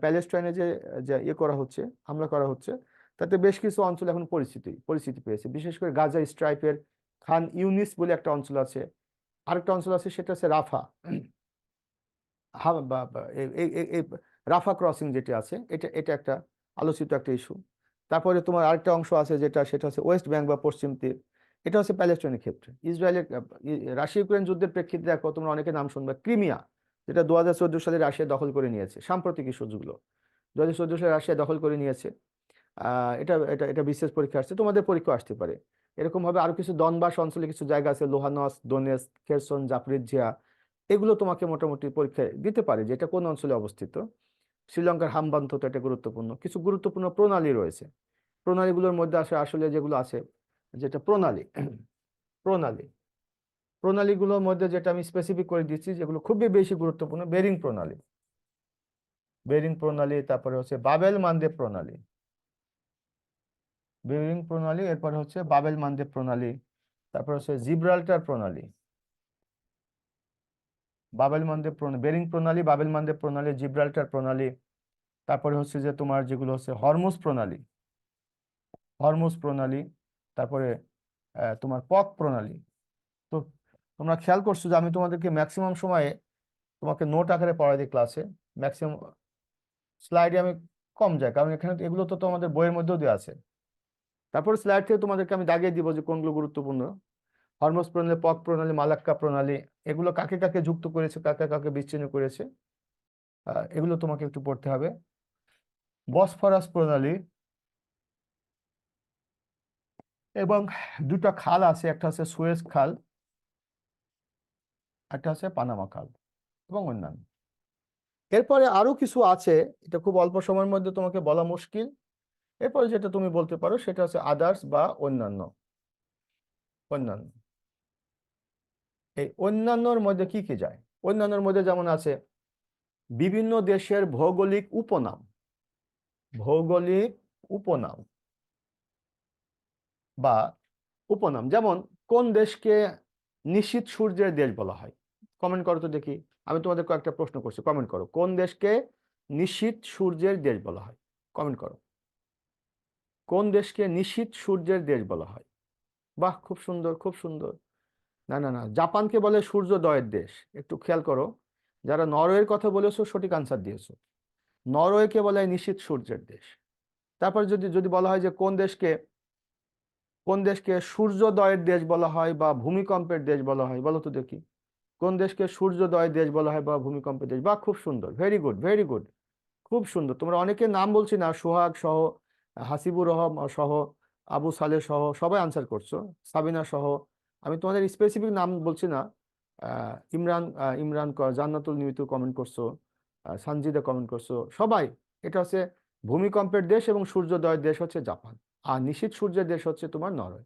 প্যালেস্টাইনে যে যে ইয়ে করা হচ্ছে, হামলা করা হচ্ছে, তাতে বেশ কিছু অঞ্চল এখন পরিস্থিতি পেয়েছে, বিশেষ করে গাজা স্ট্রাইপের খান ইউনিস বলে একটা অঞ্চল আছে, আরেকটা অঞ্চল আছে সেটা হচ্ছে রাফা, এই রাফা ক্রসিং যেটা আছে, এটা এটা একটা আলোচিত একটা ইস্যু। তারপরে তোমার আরেকটা অংশ আছে সেটা হচ্ছে ওয়েস্ট ব্যাংক বা পশ্চিম তীর, এটা হচ্ছে প্যালেস্টাইনের ক্ষেত্রে। ইসরায়েলের রাশিয়া ইউক্রেন যুদ্ধের প্রেক্ষিতে দেখো তোমরা অনেকে নাম শুনবে ক্রিমিয়া, যেটা 2014 সালে রাশিয়া দখল করে নিয়েছে, সাম্প্রতিক ইস্যুগুলো 2014 সালে রাশিয়া দখল করে নিয়েছে। এটা এটা এটা বিশেষ পরীক্ষা আসছে, তোমাদের পরীক্ষা আসতে পারে। এরকম ভাবে আরো কিছু দনবাস অঞ্চলে কিছু জায়গা আছে, লোহানস, দোনেস, খেরসন, জাপরিজিয়া, এগুলো তোমাকে মোটামুটি পরীক্ষায় দিতে পারে যে এটা কোন অঞ্চলে অবস্থিত। শ্রীলঙ্কার হামবান্ত তো এটা গুরুত্বপূর্ণ, কিছু গুরুত্বপূর্ণ প্রণালী রয়েছে। প্রণালীগুলোর মধ্যে আসলে যেগুলো আছে, যেটা প্রণালী প্রণালী প্রণালীগুলোর মধ্যে যেটা আমি স্পেসিফিক করে দিচ্ছি, যেগুলো খুবই বেশি গুরুত্বপূর্ণ: বেরিং প্রণালী, তারপরে হচ্ছে বাবেল মানদেব প্রণালী, এরপরে হচ্ছে বাবেল মানদেব প্রণালী, তারপর হচ্ছে জিব্রাল্টার প্রণালী, বেরিং প্রণালী, বাবেল মানদেব প্রণালী, জিব্রাল্টার প্রণালী। তারপরে হচ্ছে যে তোমার যেগুলো হচ্ছে হরমুজ প্রণালী, তারপরে তোমার পক প্রণালী। তো তোমরা খেয়াল করছো যে আমি তোমাদেরকে ম্যাক্সিমাম সময়ে তোমাকে নোট আকারে পড়াই দিই ক্লাসে, ম্যাক্সিমাম স্লাইডে আমি কম যাই, কারণ এখানে এগুলো তো আমাদের বইয়ের মধ্যেও দেওয়া আছে। তারপরে স্লাইড থেকে তোমাদেরকে আমি দাগিয়ে দিব যে কোনগুলো গুরুত্বপূর্ণ। হরমোজ প্রণালী, পক প্রণালী, মালাক্কা প্রণালী, এগুলো কাকে কাকে যুক্ত করেছে, কাকে কাকে বিচ্ছিন্ন করেছে, এগুলো তোমাকে একটু পড়তে হবে। বসফরাস প্রণালী, এবং দুটো খাল আছে, একটা হচ্ছে সুয়েজ খাল, একটা হচ্ছে পানামা খাল, এবং অন্যান্য। এরপরে আরো কিছু আছে, এটা খুব অল্প সময়ের মধ্যে তোমাকে বলা মুশকিল। এরপরে যেটা তুমি বলতে পারো সেটা হচ্ছে আদার্স বা অন্যান্য। অন্যান্য, এই অন্যান্যর মধ্যে কি কি যায়? অন্যান্যর মধ্যে যেমন আছে বিভিন্ন দেশের ভৌগোলিক উপনাম বা উপনাম, যেমন কোন দেশকে নিশীথ সূর্যের দেশ বলা হয়? কমেন্ট করো তো দেখি। আমি তোমাদের কয়েকটা প্রশ্ন করছি, কমেন্ট করো, কোন দেশকে নিশীথ সূর্যের দেশ বলা হয়? কমেন্ট করো, কোন দেশকে নিশীথ সূর্যের দেশ বলা হয়? বাহ, খুব সুন্দর, খুব সুন্দর। না না না, জাপানকে বলে সূর্যোদয়ের দেশ। একটু খেয়াল করো, যারা নরওয়ের কথা বলেছো সঠিক আনসার দিয়েছো। নরওয়েকে বলা হয় নিশীথ সূর্যের দেশ। তারপর যদি যদি বলা হয় যে কোন দেশকে সূর্যোদয়ের দেশ বলা হয় বা ভূমিকম্পের দেশ বলা হয়, বলো তো দেখি। কোন দেশকে সূর্যোদয়ের দেশ বলা হয় বা ভূমিকম্পের দেশ? বা খুব সুন্দর, ভেরি গুড, ভেরি গুড, খুব সুন্দর। তোমরা অনেকে নাম বলছি না, সোহাগ সহ, হাসিবুর রহমান সহ, আবু সালেহ সহ সবাই আনসার করছো, সাবিনা সহ। আমি তোমাদের স্পেসিফিক নাম বলছি না। ইমরান জান্নাতুল নিমিতু কমেন্ট করছো, সানজিদা কমেন্ট করছো, সবাই। এটা হচ্ছে ভূমিকম্পের দেশ এবং সূর্যোদয়ের দেশ হচ্ছে জাপান, আর নিশীথ সূর্যের দেশ হচ্ছে তোমার নরওয়ে।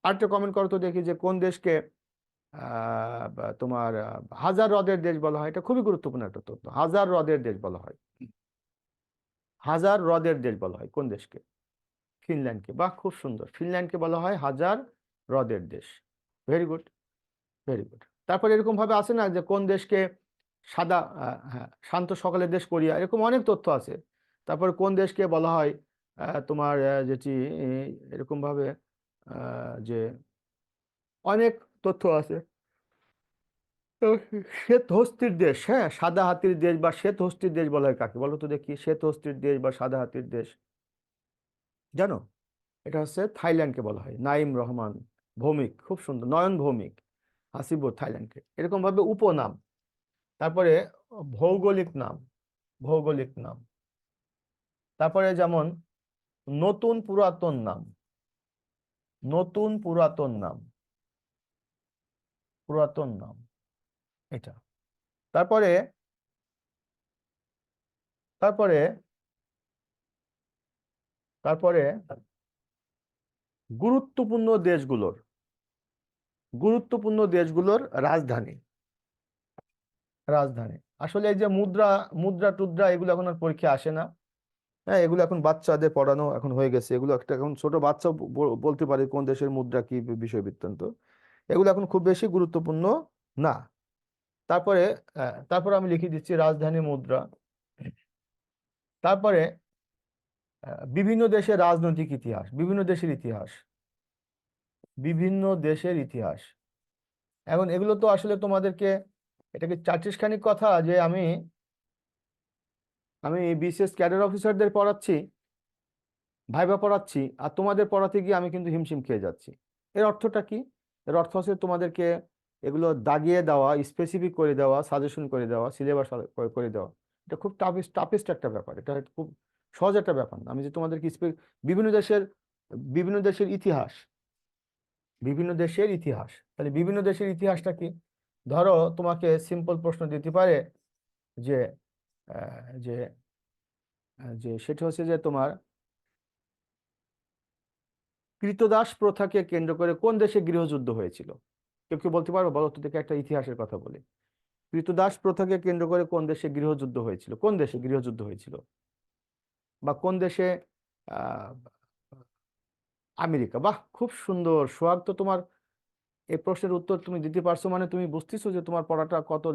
আরেকটা কমেন্ট করো তো দেখি, যে কোন দেশকে তোমার হাজার হ্রদের দেশ বলা হয়? এটা খুবই গুরুত্বপূর্ণ একটা তথ্য, হাজার হ্রদের দেশ বলা হয়। হাজার হ্রদের দেশ বলা হয় কোন দেশকে? ফিনল্যান্ডকে। বাহ, খুব সুন্দর, ফিনল্যান্ডকে বলা হয় হাজার হ্রদের দেশ। Very good, very good. তারপর এরকম ভাবে আছে না যে কোন দেশকে হ্যাঁ, শান্ত সকালের দেশ কোরিয়া, এরকম অনেক তথ্য আছে। তারপর কোন দেশকে বলা হয় তোমার যেটি এরকম ভাবে যে অনেক তথ্য আছে। তো শ্বেত হস্তির দেশ, হ্যাঁ, সাদা হাতির দেশ বা শ্বেত হস্তির দেশ বলা হয় কাকে? বলো তো দেখি, শ্বেত হস্তির দেশ বা সাদা হাতির দেশ, জানো? এটা হচ্ছে থাইল্যান্ডকে বলা হয়। নাইম রহমান ভৌমিক, খুব সুন্দর, নয়ন ভৌমিক, হাসিবুর, থাইল্যান্ডকে। এরকম ভাবে উপনাম। তারপরে ভৌগোলিক নাম, ভৌগোলিক নাম। তারপরে যেমন নতুন পুরাতন নাম, নতুন পুরাতন নাম, পুরাতন নাম, এটা। তারপরে তারপরে তারপরে গুরুত্বপূর্ণ দেশগুলোর রাজধানী, রাজধানী। আসলে এই যে মুদ্রা মুদ্রা টুদ্রা এগুলো এখন আর পরীক্ষা আসে না। হ্যাঁ, এগুলো এখন বাচ্চাদের পড়ানো এখন হয়ে গেছে, এগুলো একটা এখন ছোট বাচ্চা বলতে পারে কোন দেশের মুদ্রা কি, বিষয় বৃত্তান্ত। এগুলো এখন খুব বেশি গুরুত্বপূর্ণ না। তারপরে তারপরে আমি লিখে দিচ্ছি রাজধানী মুদ্রা, তারপরে বিভিন্ন দেশের রাজনৈতিক ইতিহাস, বিভিন্ন দেশের ইতিহাস, বিভিন্ন দেশের ইতিহাস। এখন এগুলো তো আসলে তোমাদেরকে, এটাকে চারটিখানিক কথা যে আমি আমি বিসিএস ক্যাডার অফিসারদের পড়াচ্ছি, ভাইবা পড়াচ্ছি, আর তোমাদের পড়াতে গিয়ে আমি কিন্তু হিমশিম খেয়ে যাচ্ছি। এর অর্থটা কি? এর অর্থ হচ্ছে তোমাদেরকে এগুলো দাগিয়ে দেওয়া, স্পেসিফিক করে দেওয়া, সাজেশন করে দেওয়া, সিলেবাস করে দেওয়া। এটা খুব টাফেস্ট একটা ব্যাপার, এটা খুব সহজ একটা ব্যাপার না। আমি যে তোমাদেরকে বিভিন্ন দেশের বিভিন্ন দেশের ইতিহাস, বিভিন্ন দেশের ইতিহাস, তাহলে বিভিন্ন দেশের ইতিহাসটা কি? ধরো তোমাকে সিম্পল প্রশ্ন দিতে পারে যে যে যে সেটা হচ্ছে যে তোমার কৃতদাস প্রথাকে কেন্দ্র করে কোন দেশে গৃহযুদ্ধ হয়েছিল? কেউ কেউ বলতে পারো? বলো তো দেখে, একটা ইতিহাসের কথা বলি। কৃতদাস প্রথাকে কেন্দ্র করে কোন দেশে গৃহযুদ্ধ হয়েছিল? কোন দেশে গৃহযুদ্ধ হয়েছিল? বা কোন দেশে? আহ আমেরিকা। বাহ, খুব সুন্দর সোহাগ। তো তোমার এই প্রশ্নের উত্তর তুমি দিতে পারছো, মানে তুমি বুঝতেছো যে তোমার পড়াটা কত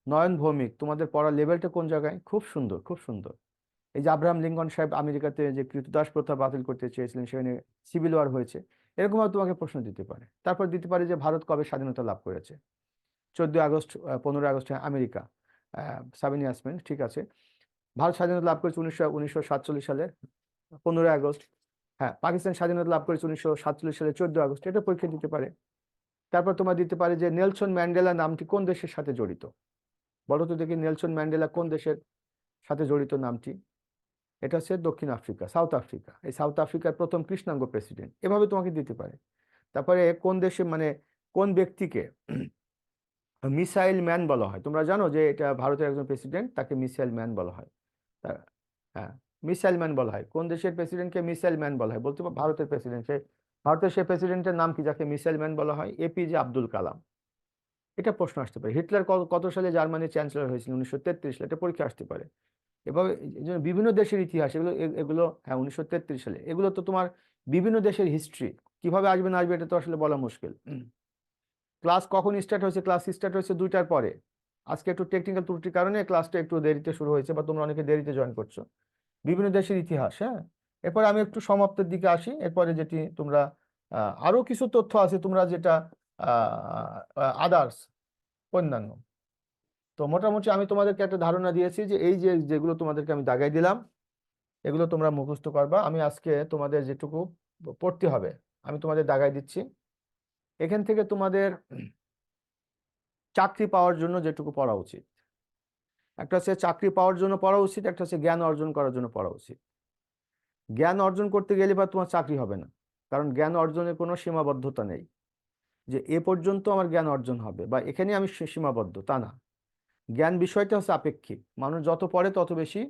নয়ন ভৌমিক, তোমাদের পড়ার লেভেলটা কোন জায়গায়। খুব সুন্দর, খুব সুন্দর। এই যে আব্রাহাম লিঙ্কন সাহেব আমেরিকাতে যে কৃতদাস প্রথা বাতিল করতে চেয়েছিলেন, সেখানে সিভিল ওয়ার হয়েছে, এরকম তোমাকে প্রশ্ন দিতে পারে। তারপর দিতে পারে যে ভারত কবে স্বাধীনতা লাভ করেছে? 14 August, 15 August America. Sabina Yasmin, ঠিক আছে। ভারত স্বাধীনতা লাভ করেছে 1947 সালে 15 আগস্ট। হ্যাঁ, পাকিস্তান স্বাধীনতা লাভ করেছে 1947 সালে 14 আগস্ট। এটা পরীক্ষা দিতে পারে। তারপর তোমার দিতে পারে যে নেলসন ম্যান্ডেলা নামটি কোন দেশের সাথে জড়িত? বলো তো দেখি, নেলসন ম্যান্ডেলা কোন দেশের সাথে জড়িত নামটি? এটা হচ্ছে দক্ষিণ আফ্রিকা, সাউথ আফ্রিকা। এই সাউথ আফ্রিকার প্রথম কৃষ্ণাঙ্গ প্রেসিডেন্ট, এভাবে তোমাকে দিতে পারে। তারপরে কোন দেশে, মানে কোন ব্যক্তিকে মিসাইল ম্যান বলা হয়? তোমরা জানো যে এটা ভারতের একজন প্রেসিডেন্ট, তাকে মিসাইল ম্যান বলা হয়। হ্যাঁ, মিসাইল ম্যান বলা হয়। কোন দেশের প্রেসিডেন্টকে মিসাইল ম্যান বলা হয়? বলতে পারো? ভারতের প্রেসিডেন্ট। ভারতের সেই প্রেসিডেন্টের নাম কি যাকে মিসাইল ম্যান বলা হয়? এপিজে আব্দুল কালাম। এটা প্রশ্ন আসতে পারে। হিটলার কত সালে জার্মানির চ্যান্সেলর হয়েছিল? 1933 সালে। এটা পরীক্ষা আসতে পারে। এভাবে এই জন্য বিভিন্ন দেশের ইতিহাস, এগুলো হ্যাঁ 1933 সালে। এগুলো তো তোমার বিভিন্ন দেশের হিস্ট্রি। কিভাবে আসবে না আসবে এটা তো আসলে বলা মুশকিল। ক্লাস কখন স্টার্ট হয়েছে? ক্লাস স্টার্ট হয়েছে 2টার পরে। আজকে একটু টেকনিক্যাল ত্রুটির কারণে ক্লাসটা একটু দেরিতে শুরু হয়েছে, বা তোমরা অনেকে দেরিতে জয়েন করছো। বিভিন্ন দেশের ইতিহাস, হ্যাঁ। এরপরে আমি একটু সমাপ্তের দিকে আসি। এরপরে যেটি তোমরা আরো কিছু তথ্য আছে, তোমরা যেটা আদার্স, অন্যান্য। তো মোটামুটি আমি তোমাদেরকে একটা ধারণা দিয়েছি যে এই যে যেগুলো তোমাদেরকে আমি দাগাই দিলাম, এগুলো তোমরা মুখস্থ করবা। আমি আজকে তোমাদের যেটুকু পড়তে হবে আমি তোমাদের দাগাই দিচ্ছি। এখান থেকে তোমাদের চাকরি পাওয়ার জন্য যেটুকু পড়া উচিত, একটা হচ্ছে চাকরি পাওয়ার জন্য পড়া উচিত, একটা হচ্ছে জ্ঞান অর্জন করার জন্য পড়া উচিত। জ্ঞান অর্জন করতে গেলে বা তোমার চাকরি হবে না, কারণ জ্ঞান অর্জনের কোনো সীমাবদ্ধতা নেই যে এ পর্যন্ত আমার জ্ঞান অর্জন হবে বা এখানে আমি সীমাবদ্ধ, তা না। জ্ঞান বিষয়টা হচ্ছে আপেক্ষিক। মানুষ যত পড়ে তত বেশি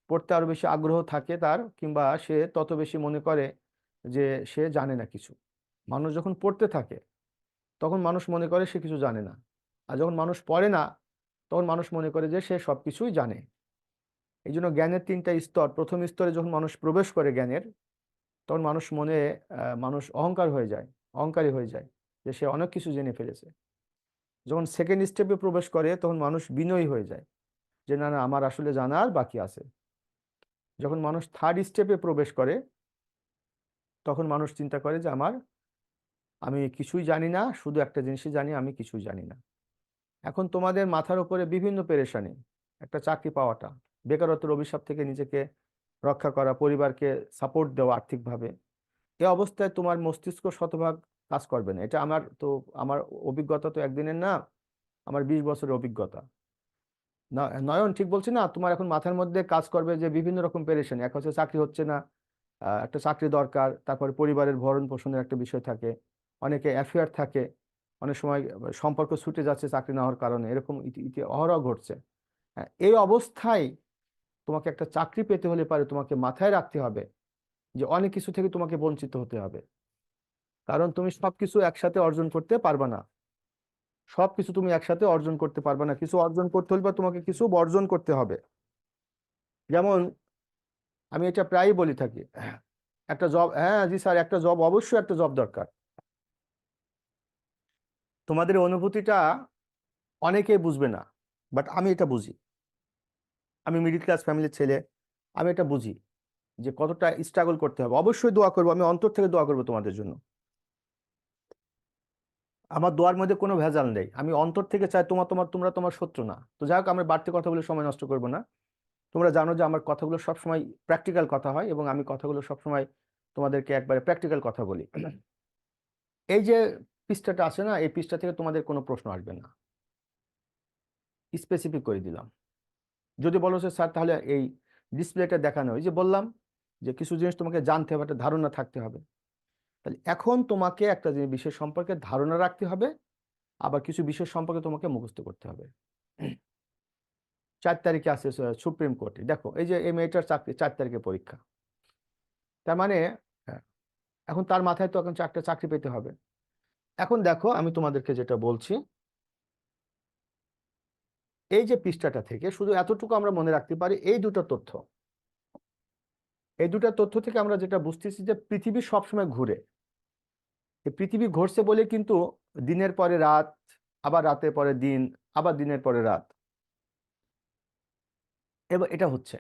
পড়তে আরো বেশি আগ্রহ থাকে তার, কিংবা সে তত বেশি মনে করে যে সে জানে না কিছু। মানুষ যখন পড়তে থাকে তখন মানুষ মনে করে সে কিছু জানে না, আর যখন মানুষ পড়ে না তখন মানুষ মনে করে যে সে সবকিছুই জানে। এই জন্য জ্ঞানের 3টা স্তর। প্রথম স্তরে যখন মানুষ প্রবেশ করে জ্ঞানের, তখন মানুষ অহংকার হয়ে যায়, অহংকারী হয়ে যায় যে সে অনেক কিছু জেনে ফেলেছে। যখন সেকেন্ড স্টেপে প্রবেশ করে তখন মানুষ বিনয়ী হয়ে যায় যে না না, আমার আসলে জানার বাকি আছে। যখন মানুষ থার্ড স্টেপে প্রবেশ করে তখন মানুষ চিন্তা করে যে আমি কিছুই জানি না, শুধু একটা জিনিসই জানি, আমি কিছুই জানি না। এখন তোমাদের মাথার উপরে বিভিন্ন পেরেশানি। একটা চাকরি পাওয়াটা, বেকারত্বের অভিশাপ থেকে নিজেকে রক্ষা করা, পরিবারকে সাপোর্ট দেওয়া আর্থিকভাবে, এই অবস্থায় তোমার মস্তিষ্ক শতভাগ কাজ করবে না। এটা আমার অভিজ্ঞতা তো একদিনের না, আমার 20 বছরের অভিজ্ঞতা। নয়ন ঠিক বলছি না? তোমার এখন মাথার মধ্যে কাজ করবে যে বিভিন্ন রকম পেরেশানি। এক হচ্ছে চাকরি হচ্ছে না, একটা চাকরি দরকার, তারপরে পরিবারের ভরণ পোষণের একটা বিষয় থাকে, অনেকে অ্যাফেয়ার থাকে, অনেক সময় সম্পর্ক ছুটে যাচ্ছে চাকরি না হওয়ার কারণে, এরকম ইতি অহরহ ঘটছে। হ্যাঁ, এই অবস্থায় তোমাকে একটা চাকরি পেতে হলে পারে তোমাকে মাথায় রাখতে হবে যে অনেক কিছু থেকে তোমাকে বঞ্চিত হতে হবে, কারণ তুমি সবকিছু একসাথে অর্জন করতে পারবে না। সবকিছু তুমি একসাথে অর্জন করতে পারবে না। কিছু অর্জন করতে হলে বা তোমাকে কিছু বর্জন করতে হবে। যেমন আমি এটা প্রায়ই বলি থাকি, একটা জব, হ্যাঁ জি স্যার, একটা জব, অবশ্যই একটা জব দরকার। তোমাদের অনুভূতিটা অনেকেই বুঝবে না, বাট আমি এটা বুঝি। আমি মিডিল ক্লাস ফ্যামিলির ছেলে, আমি এটা বুঝি যে কতটা স্ট্রাগল করতে হবে। অবশ্যই দোয়া করবো, আমি অন্তর থেকে দোয়া করবো তোমাদের জন্য। আমার দোয়ার মধ্যে কোনো ভেজাল নেই, আমি অন্তর থেকে চাই তোমরা তোমার শত্রু না। তো যাই হোক, আমরা বাড়তি কথা বলে সময় নষ্ট করবো না। তোমরা জানো যে আমার কথাগুলো সবসময় প্র্যাকটিক্যাল কথা হয়, এবং আমি কথাগুলো সবসময় তোমাদেরকে একবারে প্র্যাকটিক্যাল কথা বলি। এই যে পৃষ্ঠাটা আছে না, এই পৃষ্ঠা থেকে তোমাদের কোনো প্রশ্ন আসবে না, স্পেসিফিক করে দিলাম। যদি বলো যে স্যার তাহলে এই ডিসপ্লেটা দেখানো, এই যে বললাম যে কিছু জিনিস তোমাকে জানতে হবে, একটা ধারণা থাকতে হবে। তাহলে এখন তোমাকে একটা বিষয় সম্পর্কে ধারণা রাখতে হবে, আবার কিছু বিষয় সম্পর্কে তোমাকে মুখস্থ করতে হবে। 4 তারিখে আছে সুপ্রিম কোর্টে, দেখো এই যে এই মেয়েটার চাকরি 4 তারিখে পরীক্ষা, তার মানে হ্যাঁ, এখন তার মাথায় তো এখন 4টা চাকরি পেতে হবে। এখন দেখো আমি তোমাদেরকে যেটা বলছি, এই যে পৃষ্ঠাটা থেকে শুধু এতটুকু আমরা মনে রাখতে পারি, এই দুটো তথ্য থেকে আমরা যেটা বুঝতেছি যে পৃথিবী সবসময় ঘুরে। এই পৃথিবী ঘুরছে বলে কিন্তু দিনের পরে রাত, আবার রাতের পরে দিন, আবার দিনের পরে রাত, এবার এটা হচ্ছে।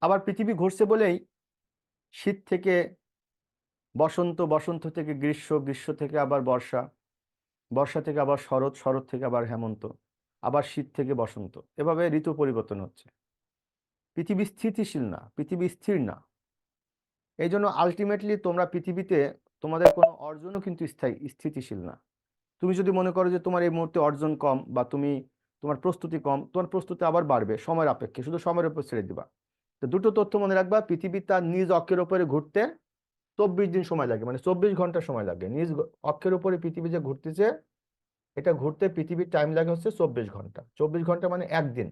আবার পৃথিবী ঘুরছে বলেই শীত থেকে বসন্ত, বসন্ত থেকে গ্রীষ্ম, গ্রীষ্ম থেকে আবার বর্ষা, বর্ষা থেকে আবার শরৎ, শরৎ থেকে আবার হেমন্ত, আবার শীত থেকে বসন্ত, এভাবে ঋতু পরিবর্তন হচ্ছে। পৃথিবী স্থিতিশীল না, পৃথিবী স্থির না। এই জন্য আলটিমেটলি তোমরা পৃথিবীতে তোমাদের কোনো অর্জনও কিন্তু স্থিতিশীল না। তুমি যদি মনে করো যে তোমার এই মুহূর্তে অর্জন কম, বা তোমার প্রস্তুতি কম, তোমার প্রস্তুতি আবার বাড়বে সময়ের আপেক্ষে, শুধু সময়ের উপর ছেড়ে দিবা। তো দুটো তথ্য মনে রাখবা, পৃথিবী তার নিজ অক্ষের উপরে ঘুরতে 24 দিন সময় লাগে, মানে 24 ঘন্টা সময় লাগে। নিজ অক্ষের উপরে পৃথিবী যে ঘুরতেছে, এটা ঘুরতে পৃথিবীর টাইম লাগে হচ্ছে 24 ঘন্টা। 24 ঘন্টা মানে একদিন।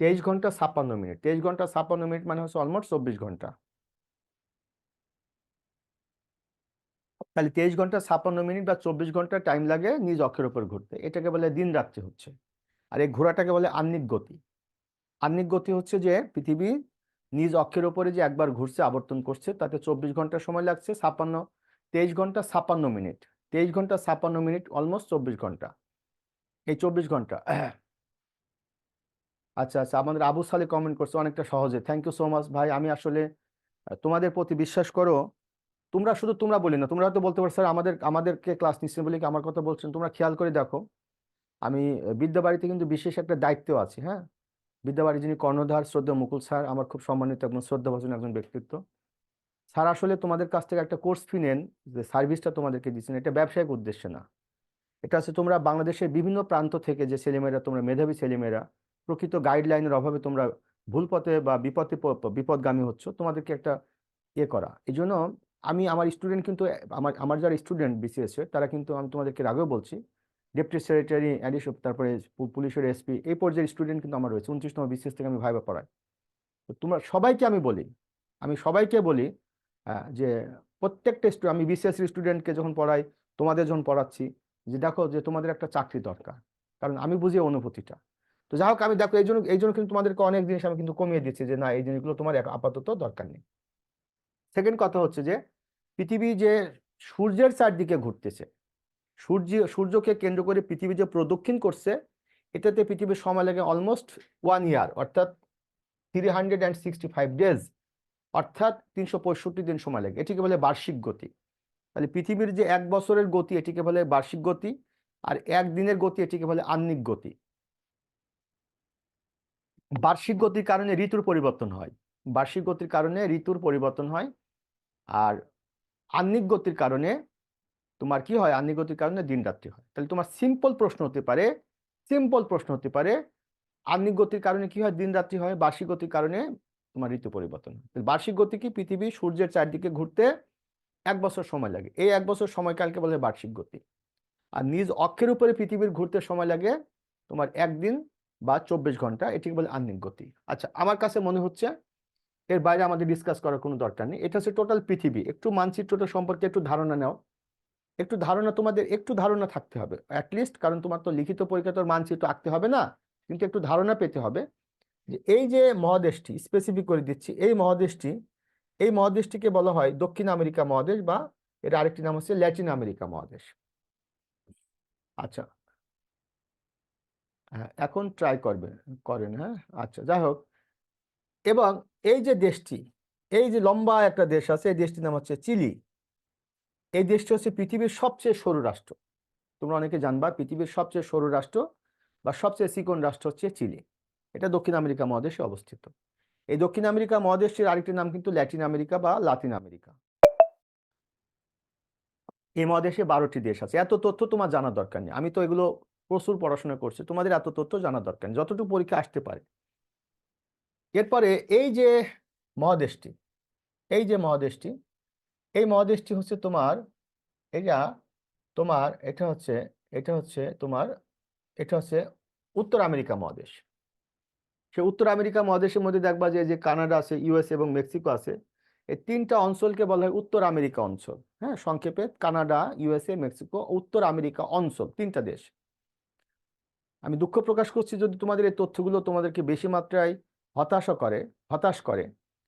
23 ঘন্টা 56 মিনিট, 23 ঘন্টা 56 মিনিট মানে হচ্ছে অলমোস্ট 24 ঘন্টা। তাহলে 23 ঘন্টা 56 মিনিট বা 24 ঘন্টা টাইম লাগে নিজ অক্ষের উপর ঘুরতে, এটাকে বলে দিন রাত্রি হচ্ছে। আর এই ঘোরাটাকে বলে আহ্নিক গতি। আহ্নিক গতি হচ্ছে যে পৃথিবী নিজ অক্ষের উপরে যে একবার ঘুরছে, আবর্তন করছে, তাতে 24 ঘন্টা সময় লাগছে। 23 ঘন্টা 56 মিনিট, 23 ঘন্টা 56 মিনিট অলমোস্ট 24 ঘন্টা। এই 24 ঘন্টা আচ্ছা আচ্ছা, আমাদের আবু সালে কমেন্ট করছে অনেকটা সহজে, থ্যাংক ইউ সো মাচ ভাই। আমি আসলে তোমাদের প্রতি বিশ্বাস করো, তোমরা বলি না, তোমরা হয়তো বলতে পারো স্যার আমাদেরকে ক্লাস নিচ্ছেন বলে কি আমার কথা বলছেন, তোমরা খেয়াল করে দেখো। আমি বিদ্যাবাড়িতে কিন্তু বিশেষ একটা দায়িত্ব আছে, হ্যাঁ। বিদ্যাবাড়ি যিনি কর্ণধার শ্রদ্ধেয় মুকুল স্যার, আমার খুব সম্মানিত এবং শ্রদ্ধাভাজন একজন ব্যক্তিত্ব। স্যার আসলে তোমাদের কাছ থেকে একটা কোর্স ফি নেন, যে সার্ভিসটা তোমাদেরকে দিচ্ছেন, এটা ব্যবসায়িক উদ্দেশ্যে না। এটা হচ্ছে তোমরা বাংলাদেশের বিভিন্ন প্রান্ত থেকে যে ছেলেমেয়েরা, তোমরা মেধাবী ছেলেমেয়েরা, প্রকৃত গাইডলাইনের অভাবে তোমরা ভুল পথে বা বিপদগামী হচ্ছ, তোমাদেরকে একটা করা। এই জন্য আমি আমার স্টুডেন্ট কিন্তু, আমার আমার যারা স্টুডেন্ট বিসিএস এর, তারা কিন্তু, আমি তোমাদেরকে আগেও বলছি, ডেপুটি সেক্রেটারি, অ্যাডিশন, তারপরে পুলিশের এসপি, এই পর্যায়ের স্টুডেন্ট কিন্তু আমার রয়েছে। 29তম বিসিএস থেকে আমি ভাইবা পড়াই। তো তোমরা সবাইকে আমি বলি, আমি সবাইকে বলি যে প্রত্যেকটা আমি বিসিএস স্টুডেন্টকে যখন পড়াই, তোমাদের যখন পড়াচ্ছি, যে দেখো যে তোমাদের একটা চাকরি দরকার, কারণ আমি বুঝি অনুভূতিটা। তো যাই হোক, আমি দেখো এই জন্য কিন্তু তোমাদেরকে অনেক জিনিস আমি কিন্তু কমিয়ে দিচ্ছি, যে না, এই জিনিসগুলো তোমার আপাতত দরকার নেই। সেকেন্ড কথা হচ্ছে যে পৃথিবী যে সূর্যের চারদিকে ঘুরতেছে, সূর্যকে কেন্দ্র করে পৃথিবী যে প্রদক্ষিণ করছে, এটাতে পৃথিবীর সময় লাগে অলমোস্ট 1 ইয়ার, অর্থাৎ 365 ডেজ, অর্থাৎ 365 দিন সময় লাগে। এটিকে বলে বার্ষিক গতি। তাহলে পৃথিবীর যে 1 বছরের গতি, এটিকে বলে বার্ষিক গতি। আর একদিনের গতি, এটিকে বলে আহ্নিক গতি। বার্ষিক গতির কারণে ঋতুর পরিবর্তন হয়, বার্ষিক গতির কারণে ঋতুর পরিবর্তন হয়। আর আহ্নিক গতির কারণে তোমার কি হয়, আহ্নিক গতির কারণে দিন রাত্রি হয়। তাহলে তোমার সিম্পল প্রশ্ন হতে পারে আহ্নিক গতির কারণে কি হয়, দিন রাত্রি হয়, বার্ষিক গতির কারণে তোমার ঋতু পরিবর্তন হয়। তাহলে বার্ষিক গতি কি, পৃথিবী সূর্যের চারদিকে ঘুরতে 1 বছর সময় লাগে, এই 1 বছর সময়কালকে বলে বার্ষিক গতি। আর নিজ অক্ষের উপরে পৃথিবীর ঘুরতে সময় লাগে তোমার একদিন বা 24 ঘন্টা, এটিকে বলে আহ্নিক গতি। আচ্ছা, আমার কাছে মনে হচ্ছে এর বাইরে আমাদের ডিসকাস করার কোনো দরকার নেই। এটা হচ্ছে টোটাল পৃথিবী। একটু মানচিত্রটা সম্পর্কে একটু ধারণা নাও, তোমাদের একটু ধারণা থাকতে হবে অ্যাটলিস্ট, কারণ তোমার তো লিখিত পরীক্ষা তোর মানচিত্র আঁকতে হবে না, কিন্তু একটু ধারণা পেতে হবে যে এই যে মহাদেশটি, স্পেসিফিক করে দিচ্ছি, এই মহাদেশটিকে বলা হয় দক্ষিণ আমেরিকা মহাদেশ, বা এর আরেকটি নাম হচ্ছে ল্যাটিন আমেরিকা মহাদেশ। আচ্ছা, হ্যাঁ, এখন ট্রাই করেন, হ্যাঁ। আচ্ছা, যাই হোক, এবং এই যে দেশটি, এই যে লম্বা একটা দেশ আছে, এই দেশটির নাম হচ্ছে চিলি। এই দেশটি হচ্ছে পৃথিবীর সবচেয়ে সরু রাষ্ট্র। তোমরা অনেকে জানবা পৃথিবীর সবচেয়ে সরু রাষ্ট্র বা সবচেয়ে চিকন রাষ্ট্র হচ্ছে চিলি। এটা দক্ষিণ আমেরিকা মহাদেশে অবস্থিত। এই দক্ষিণ আমেরিকা মহাদেশটির আরেকটি নাম কিন্তু ল্যাটিন আমেরিকা বা লাতিন আমেরিকা। এই মহাদেশে 12টি দেশ আছে। এত তথ্য তোমার জানার দরকার নেই, আমি তো এগুলো প্রচুর পড়াশোনা করছি, তোমাদের এত তথ্য জানার দরকার নেই, যতটুকু পরীক্ষা আসতে পারে। এরপরে এই যে মহাদেশটি, এই যে মহাদেশটি, এই মহাদেশটি হচ্ছে তোমার, এটা তোমার, এটা হচ্ছে উত্তর আমেরিকা মহাদেশ। সে উত্তর আমেরিকা মহাদেশের মধ্যে দেখবা যে যে কানাডা আছে, ইউএস এবং মেক্সিকো আছে। এই তিনটা অঞ্চলকে বলা হয় উত্তর আমেরিকা অঞ্চল। হ্যাঁ, সংক্ষেপে কানাডা, ইউএসএ, মেক্সিকো, উত্তর আমেরিকা অঞ্চল, তিনটা দেশ। আমি দুঃখ প্রকাশ করছি যদি তোমাদের এই তথ্যগুলো তোমাদেরকে বেশি মাত্রায় হতাশ করে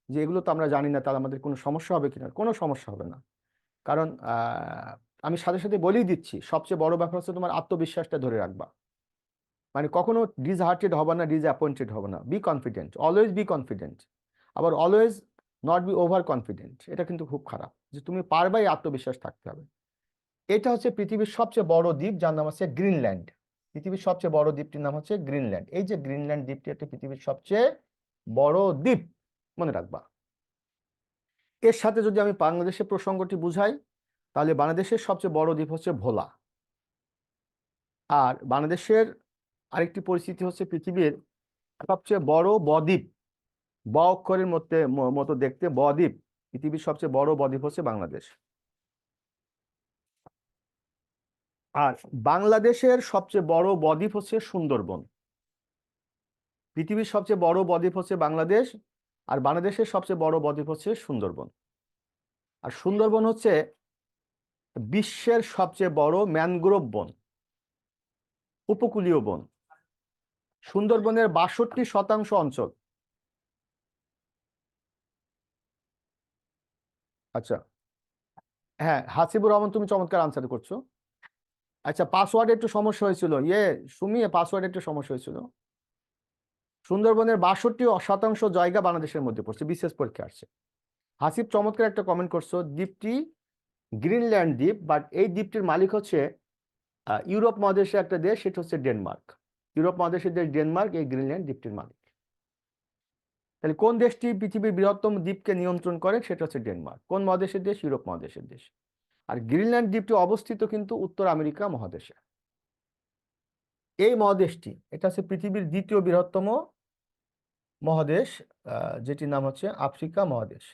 যে এগুলো তো আমরা জানি না, তাহলে আমাদের কোনো সমস্যা হবে কিনা। কোনো সমস্যা হবে না, কারণ আমি সাথে সাথে বলেই দিচ্ছি, সবচেয়ে বড় ব্যাপার হচ্ছে তোমার আত্মবিশ্বাসটা ধরে রাখবা। মানে কখনো ডিসহার্টেড হবে না, ডিসঅ্যাপয়েন্টেড হবে না। Be confident, always be confident. আবার always not be over confident, এটা কিন্তু খুব খারাপ। যে তুমি পারবাই, আত্মবিশ্বাস থাকতে হবে। এটা হচ্ছে পৃথিবীর সবচেয়ে বড় দ্বীপ, যার নাম হচ্ছে গ্রিনল্যান্ড। পৃথিবীর সবচেয়ে বড় দ্বীপটির নাম হচ্ছে গ্রিনল্যান্ড। এই যে গ্রিনল্যান্ড দ্বীপটি একটা পৃথিবীর সবচেয়ে বড় দ্বীপ, মনে রাখবা। এর সাথে যদি আমি বাংলাদেশের প্রসঙ্গটি বুঝাই, তাহলে বাংলাদেশের সবচেয়ে বড় দ্বীপ হচ্ছে ভোলা। আর বাংলাদেশের আরেকটি পরিস্থিতি হচ্ছে পৃথিবীর সবচেয়ে বড় বদ্বীপ, ব অক্ষরের মতো দেখতে বদ্বীপ। পৃথিবীর সবচেয়ে বড় বদ্বীপ হচ্ছে বাংলাদেশ। আর বাংলাদেশের সবচেয়ে বড় বদ্বীপ হচ্ছে সুন্দরবন। পৃথিবীর সবচেয়ে বড় বদ্বীপ হচ্ছে বাংলাদেশ, আর বাংলাদেশের সবচেয়ে বড় বদ্বীপ হচ্ছে সুন্দরবন। আর সুন্দরবন হচ্ছে বিশ্বের সবচেয়ে বড় ম্যানগ্রোভ বন, উপকূলীয় বন। সুন্দরবনের 62% অঞ্চল। আচ্ছা, হ্যাঁ হাসিবুর রহমান, তুমি চমৎকার আনসার করছো। আচ্ছা, পাসওয়ার্ডে একটু সমস্যা হয়েছিল, সুমি, পাসওয়ার্ডে একটু সমস্যা হয়েছিল। সুন্দরবনের 62% জায়গা বাংলাদেশের মধ্যে পড়ছে, বিশেষ পরীক্ষা আসছে। হাসিব চমৎকার একটা কমেন্ট করছো, দ্বীপটি গ্রিনল্যান্ড দ্বীপ, বাট এই দ্বীপটির মালিক হচ্ছে ইউরোপ মহাদেশের একটা দেশ, সেটা হচ্ছে ডেনমার্ক। ইউরোপ মহাদেশের দেশ ডেনমার্ক এই গ্রিনল্যান্ড দ্বীপটির মালিক। তাহলে কোন দেশটি পৃথিবীর বৃহত্তম দ্বীপকে নিয়ন্ত্রণ করে? সেটা হচ্ছে ডেনমার্ক। কোন মহাদেশের দেশ? ইউরোপ মহাদেশের দেশ। আর গ্রিনল্যান্ড দ্বীপটি অবস্থিত কিন্তু উত্তর আমেরিকা মহাদেশে। এই মহাদেশটি, এটা হচ্ছে পৃথিবীর দ্বিতীয় বৃহত্তম মহাদেশ, যেটির নাম হচ্ছে আফ্রিকা মহাদেশ।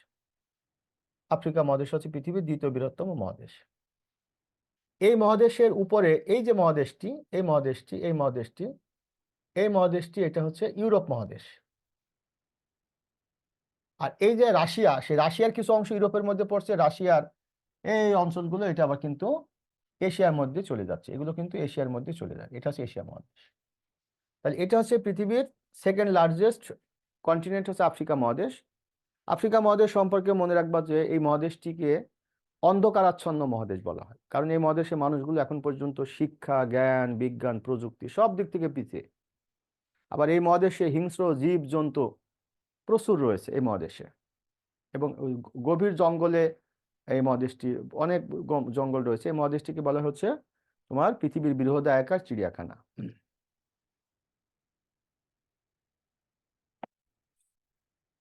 আফ্রিকা মহাদেশ হচ্ছে পৃথিবীর দ্বিতীয় বৃহত্তম মহাদেশ। এই মহাদেশের উপরে এই যে মহাদেশটি, এই মহাদেশটি এটা হচ্ছে ইউরোপ মহাদেশ। আর এই যে রাশিয়া, সেই রাশিয়ার কিছু অংশ ইউরোপের মধ্যে পড়ছে, রাশিয়ার এই অঞ্চলগুলো এটা আবার কিন্তু এশিয়ার মধ্যে চলে যাচ্ছে, এগুলো কিন্তু এশিয়ার মধ্যে চলে যায়। এটা হচ্ছে এশিয়া মহাদেশ। তাহলে এটা হচ্ছে পৃথিবীর সেকেন্ড লার্জেস্ট কন্টিনেন্ট হচ্ছে আফ্রিকা মহাদেশ। আফ্রিকা মহাদেশ সম্পর্কে মনে রাখবা যে এই মহাদেশটিকে অন্ধকারাচ্ছন্ন মহাদেশ বলা হয়, কারণ এই মহাদেশের মানুষগুলো এখন পর্যন্ত শিক্ষা, জ্ঞান, বিজ্ঞান, প্রযুক্তি সব দিক থেকে পিছিয়ে। আবার এই মহাদেশে হিংস্র জীব জন্তু প্রচুর রয়েছে এই মহাদেশে, এবং ওই গভীর জঙ্গলে এই মহাদেশটি, অনেক জঙ্গল রয়েছে। এই মহাদেশটিকে বলা হচ্ছে তোমার পৃথিবীর বৃহদায়কার চিড়িয়াখানা।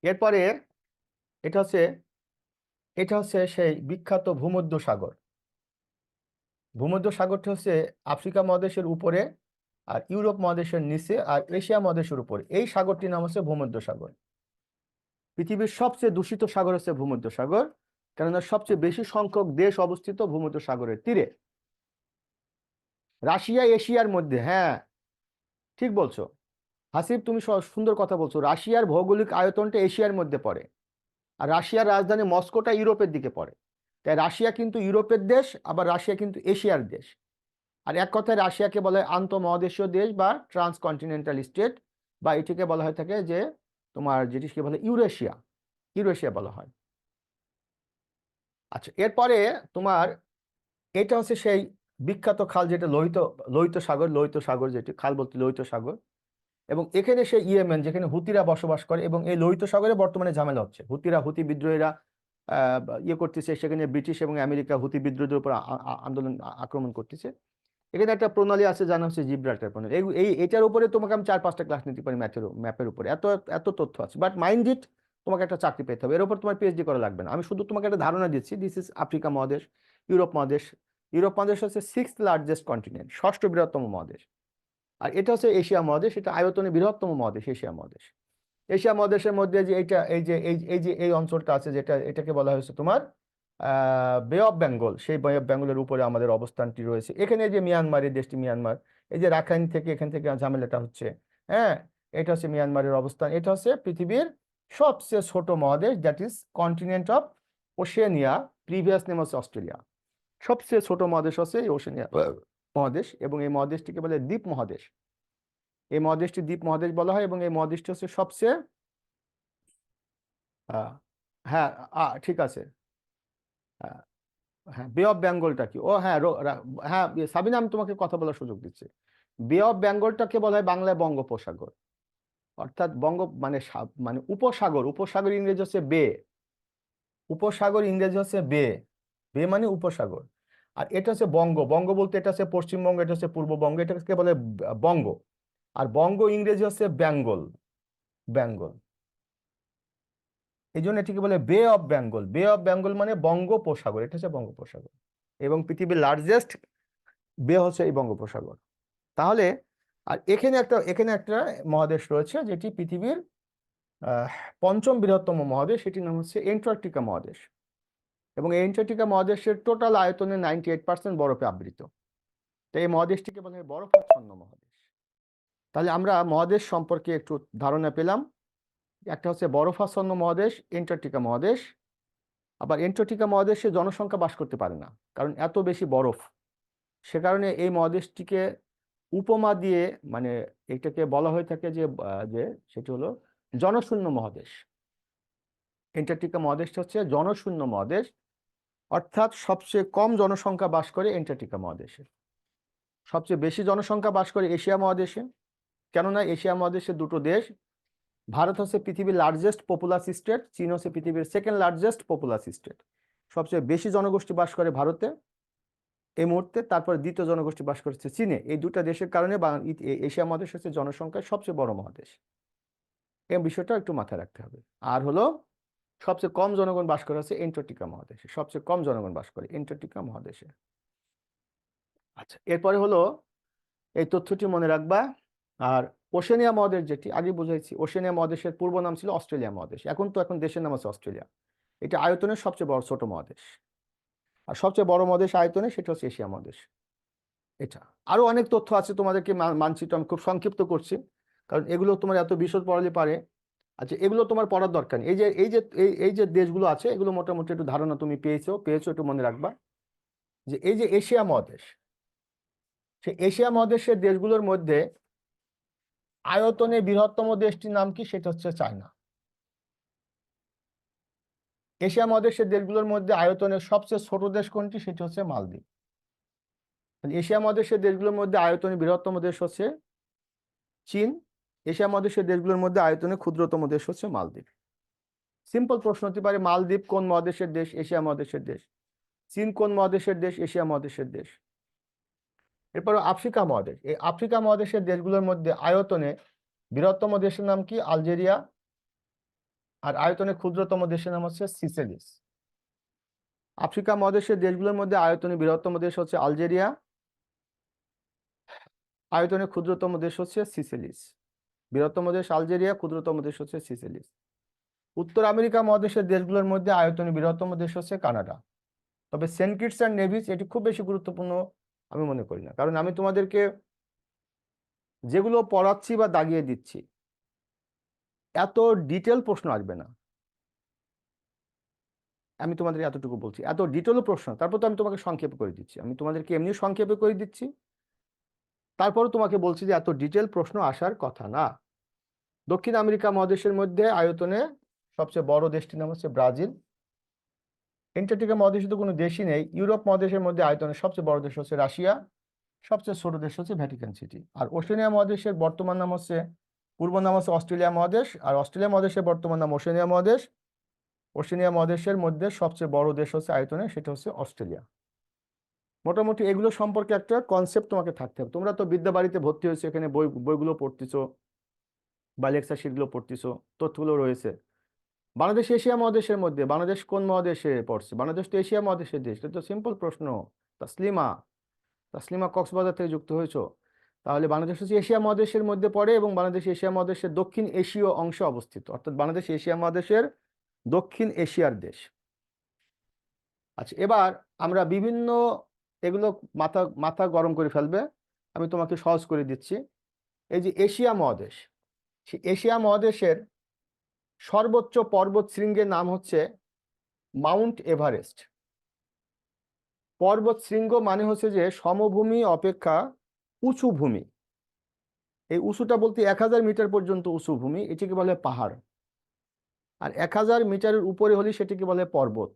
এরপরে এটা হচ্ছে সেই বিখ্যাত ভূমধ্য সাগর। ভূমধ্য সাগরটি হচ্ছে আফ্রিকা মহাদেশের উপরে, আর ইউরোপ মহাদেশের নিচে, আর এশিয়া মহাদেশের উপরে। এই সাগরটির নাম হচ্ছে ভূমধ্য সাগর। পৃথিবীর সবচেয়ে দূষিত সাগর হচ্ছে ভূমধ্য সাগর, কেননা সবচেয়ে বেশি সংখ্যক দেশ অবস্থিত ভূমধ্য সাগরের তীরে। রাশিয়া এশিয়ার মধ্যে, হ্যাঁ ঠিক বলছো হাসিব, তুমি সুন্দর কথা বলছো। রাশিয়ার ভৌগোলিক আয়তনটা এশিয়ার মধ্যে পড়ে, আর রাশিয়ার রাজধানী মস্কোটা ইউরোপের দিকে পড়ে। তাই রাশিয়া কিন্তু ইউরোপের দেশ, আবার রাশিয়া কিন্তু এশিয়ার দেশ। আর এক কথায় রাশিয়াকে বলা হয় আন্তঃমহাদেশীয় দেশ বা ট্রান্সকন্টিনেন্টাল স্টেট, বা এটিকে বলা হয়ে থাকে যে তোমার যেটিকে বলে ইউরেশিয়া, ইউরেশিয়া বলা হয়। আচ্ছা, এরপরে তোমার এটা হচ্ছে সেই বিখ্যাত খাল, যেটা লোহিত লোহিত সাগর, লোহিত সাগর, যেটি খাল বলতে লোহিত সাগর। এবং এখানে সে ইয়েমেন, যেখানে হুতিরা বসবাস করে, এবং এই লোহিত সাগরে বর্তমানে ঝামেলা হচ্ছে, হুতি বিদ্রোহীরা ইয়ে করতেছে, সেখানে ব্রিটিশ এবং আমেরিকা হুতি বিদ্রোহীদের উপর আন্দোলন আক্রমণ করতেছে। এখানে একটা প্রণালী আছে জানা হচ্ছে জিব্রাল্টার প্রণালী। এটার উপরে তোমাকে আমি 4-5টা ক্লাস নিতে পারি, ম্যাপের উপরে এত এত তথ্য আছে। বাট মাইন্ড ইট, তোমাকে একটা চাকরি পেতে হবে, এর উপর তোমার পিএইচডি করা লাগবে না। আমি শুধু তোমাকে একটা ধারণা দিচ্ছি। দিস ইজ আফ্রিকা মহাদেশ, ইউরোপ মহাদেশ। ইউরোপ মহাদেশ হচ্ছে 6th লার্জেস্ট কন্টিনেন্ট, 6ষ্ঠ বৃহত্তম মহাদেশ। আর এটা হচ্ছে এশিয়া মহাদেশ, এটা আয়তনে বৃহত্তম মহাদেশ, এশিয়া মহাদেশ। এশিয়া মহাদেশের মধ্যে যে এইটা এই অঞ্চলটা আছে, এটাকে বলা হয়েছে তোমার বে অফ বেঙ্গল। সেই বে অফ বেঙ্গলের উপরে আমাদের অবস্থানটি রয়েছে। এখানে যে মিয়ানমার, এই দেশটি মিয়ানমার, এই যে রাখাইন থেকে এখান থেকে ঝামেলাটা হচ্ছে, হ্যাঁ, এটা হচ্ছে মিয়ানমারের অবস্থান। এটা হচ্ছে পৃথিবীর সবচেয়ে ছোট মহাদেশ, that is continent of Oceania, previous name হচ্ছে অস্ট্রেলিয়া। সবচেয়ে ছোট মহাদেশ হচ্ছে এই ওশেনিয়া মহাদেশ, এবং এই মহাদেশটিকে বলে দ্বীপ মহাদেশ। এই মহাদেশটি দ্বীপ মহাদেশ বলা হয়, এবং এই মহাদেশটি হচ্ছে সবচেয়ে হ্যাঁ, ঠিক আছে। হ্যাঁ, হ্যাঁ, বে অফ বেঙ্গলটা কি? ও হ্যাঁ, হ্যাঁ সাবিনা, আমি তোমাকে কথা বলার সুযোগ দিচ্ছি। বে অফ বেঙ্গলটাকে বলা হয় বাংলায় বঙ্গোপসাগর, অর্থাৎ মানে মানে উপসাগর। উপসাগর ইংরেজি হচ্ছে বে, উপসাগর ইংরেজি হচ্ছে বে, বে মানে উপসাগর। আর এটা হচ্ছে বঙ্গ, বঙ্গ বলতে এটা হচ্ছে পশ্চিমবঙ্গ, এটা হচ্ছে পূর্ববঙ্গ, এটাকে বলে বঙ্গ। আর বঙ্গ ইংরেজি হচ্ছে বেঙ্গল, বেঙ্গল। এই জন্য এটিকে বলে বে অফ বেঙ্গল। বে অফ বেঙ্গল মানে বঙ্গোপসাগর, এটা হচ্ছে বঙ্গোপসাগর। এবং পৃথিবীর লার্জেস্ট বে হচ্ছে এই বঙ্গোপসাগর। তাহলে আর এখানে একটা মহাদেশ রয়েছে, যেটি পৃথিবীর আহ, পঞ্চম বৃহত্তম মহাদেশ, সেটির নাম হচ্ছে এন্টার্কটিকা মহাদেশ। এবং এই এন্টার্কটিকা মহাদেশের টোটাল আয়তনে 98% বরফে আবৃত। তো এই মহাদেশটিকে বলা হয় বরফাচ্ছন্ন মহাদেশ। তাহলে আমরা মহাদেশ সম্পর্কে একটু ধারণা পেলাম। একটা হচ্ছে বরফাচ্ছন্ন মহাদেশ, এন্টার্কটিকা মহাদেশ। আবার এন্টার্কটিকা মহাদেশে জনসংখ্যা বাস করতে পারে না, কারণ এত বেশি বরফ। সে কারণে এই মহাদেশটিকে উপমা দিয়ে, মানে এটাকে বলা হয়ে থাকে যে সেটি হলো জনশূন্য মহাদেশ। এন্টার্কটিকা মহাদেশটা হচ্ছে জনশূন্য মহাদেশ, অর্থাৎ সবচেয়ে কম জনসংখ্যা বাস করে এন্টার্কটিকা মহাদেশে। সবচেয়ে বেশি জনসংখ্যা বাস করে এশিয়া মহাদেশে। কেননা এশিয়া মহাদেশে দুটো দেশ, ভারত হচ্ছে পৃথিবীর লার্জেস্ট পপুলাস স্টেট, চীন হচ্ছে পৃথিবীর সেকেন্ড লার্জেস্ট পপুলাস স্টেট। সবচেয়ে বেশি জনগোষ্ঠী বাস করে ভারতে এই মুহূর্তে, তারপর দ্বিতীয় জনগোষ্ঠী বাস করছে চীনে। এই দুটা দেশের কারণে এশিয়া মহাদেশ হচ্ছে জনসংখ্যার সবচেয়ে বড় মহাদেশ। এই বিষয়টা একটু মাথায় রাখতে হবে। আর হলো সবচেয়ে কম জনগণ বাস করে হচ্ছে এন্টার্কটিকা মহাদেশে, সবচেয়ে কম জনগণ বাস করে এন্টার্কটিকা মহাদেশে। আচ্ছা, এরপরে হলো এই তথ্যটি মনে রাখবা। আর ওশেনিয়া মহাদেশ, যেটি আগে বুঝাইছি, ওশেনিয়া মহাদেশের পূর্ব নাম ছিল অস্ট্রেলিয়া মহাদেশ। এখন দেশের নাম আছে অস্ট্রেলিয়া। এটা আয়তনের সবচেয়ে বড় ছোট মহাদেশ। আর সবচেয়ে বড় মহাদেশ আয়তনে, সেটা হচ্ছে এশিয়া মহাদেশ। এটা আরো অনেক তথ্য আছে, তোমাদেরকে মানচিত্র আমি খুব সংক্ষিপ্ত করছি, কারণ এগুলো তোমার এত বিশদ পড়ালে পারে। আচ্ছা, এগুলো তোমার পড়ার দরকার নেই। এই যে দেশগুলো আছে, এগুলো মোটামুটি একটু ধারণা তুমি পেয়েছো একটু মনে রাখবা। যে এই যে এশিয়া মহাদেশ, সেই এশিয়া মহাদেশের দেশগুলোর মধ্যে আয়তনে বৃহত্তম দেশটির নাম কি? সেটা হচ্ছে চায়না। এশিয়া মহাদেশের দেশগুলোর মধ্যে আয়তনের সবচেয়ে ছোট দেশ কোনটি? সেটি হচ্ছে মালদ্বীপ। এশিয়া মহাদেশের দেশগুলোর মধ্যে আয়তনে বৃহত্তম দেশ হচ্ছে চীন। এশিয়া মহাদেশের দেশগুলোর মধ্যে আয়তনে ক্ষুদ্রতম দেশ হচ্ছে মালদ্বীপ। সিম্পল প্রশ্ন হতে পারে, মালদ্বীপ কোন মহাদেশের দেশ? এশিয়া মহাদেশের দেশ। চীন কোন মহাদেশের দেশ? এশিয়া মহাদেশের দেশ। এরপর আফ্রিকা মহাদেশ। এই আফ্রিকা মহাদেশের দেশগুলোর মধ্যে আয়তনে বৃহত্তম দেশের নাম কি? আলজেরিয়া। আর আয়তনে ক্ষুদ্রতম দেশের নাম হচ্ছে সিসেলিস। আফ্রিকা মহাদেশের দেশগুলোর মধ্যে আয়তনে বৃহত্তম দেশ হচ্ছে আলজেরিয়া, আয়তনে ক্ষুদ্রতম দেশ হচ্ছে সিসেলিস। বৃহত্তম দেশ আলজেরিয়া, ক্ষুদ্রতম দেশ হচ্ছে সিসেলিস। উত্তর আমেরিকা মহাদেশের দেশগুলোর মধ্যে আয়তনে বৃহত্তম দেশ হচ্ছে কানাডা। তবে সেন্ট কিটস অ্যান্ড নেভিস এটি খুব বেশি গুরুত্বপূর্ণ আমি মনে করি না, কারণ আমি তোমাদেরকে যেগুলো পড়াচ্ছি বা দাগিয়ে দিচ্ছি, এত ডিটেল প্রশ্ন আসবে না। আমি তোমাদের এতটুকু বলছি, এত ডিটেল প্রশ্ন, তারপর তো আমি তোমাকে সংক্ষেপে করে দিচ্ছি, আমি তোমাদেরকে এমনি সংক্ষেপে করে দিচ্ছি, তারপরও তোমাকে বলছি যে এত ডিটেল প্রশ্ন আসার কথা না। দক্ষিণ আমেরিকা মহাদেশের মধ্যে আয়তনে সবচেয়ে বড় দেশটির নাম হচ্ছে ব্রাজিল। এন্টার্কটিকা মহাদেশে তো কোনো দেশই নেই। ইউরোপ মহাদেশের মধ্যে আয়তনে সবচেয়ে বড় দেশ হচ্ছে রাশিয়া, সবচেয়ে ছোট দেশ হচ্ছে ভ্যাটিকান সিটি। আর ওশেনিয়া মহাদেশের বর্তমান নাম হচ্ছে পূর্ব নাম হচ্ছে অস্ট্রেলিয়া মহাদেশ, আর অস্ট্রেলিয়া মহাদেশের বর্তমান নাম ওশেনিয়া মহাদেশ। ওশেনিয়া মহাদেশের মধ্যে সবচেয়ে বড় দেশ হচ্ছে আয়তনে, সেটা হচ্ছে অস্ট্রেলিয়া। মোটামুটি এগুলো সম্পর্কে একটা কনসেপ্ট তোমাকে থাকতে হবে। তোমরা তো বিদ্যাবাড়িতে ভর্তি হয়েছে, এখানে বইগুলো পড়তেছো বা লেকচার শিটগুলো পড়তেছো, তথ্যগুলো রয়েছে। বাংলাদেশ এশিয়া মহাদেশের মধ্যে, বাংলাদেশ কোন মহাদেশে পড়ছে? বাংলাদেশ তো এশিয়া মহাদেশের দেশ। এটা তো সিম্পল প্রশ্ন। তাসলিমা, তাসলিমা কক্সবাজার থেকে যুক্ত হয়েছো। তাহলে বাংলাদেশ হচ্ছে এশিয়া মহাদেশের মধ্যে পড়ে এবং বাংলাদেশ এশিয়া মহাদেশের দক্ষিণ এশীয় অংশে অবস্থিত, অর্থাৎ বাংলাদেশ এশিয়া মহাদেশের দক্ষিণ এশিয়ার দেশ। আচ্ছা, এবার আমরা বিভিন্ন এগুলো মাথা মাথা গরম করে ফেলবে, আমি তোমাকে সহজ করে দিচ্ছি। এই যে এশিয়া মহাদেশ, সেই এশিয়া মহাদেশের সর্বোচ্চ পর্বত শৃঙ্গের নাম হচ্ছে মাউন্ট এভারেস্ট। পর্বত শৃঙ্গ মানে হচ্ছে যে সমভূমি অপেক্ষা উঁচু ভূমি। এই উঁচুটা বলতে 1000 মিটার পর্যন্ত উঁচু ভূমি, এটিকে বলে পাহাড়। আর 1000 মিটারের উপরে হলে সেটিকে বলে পর্বত।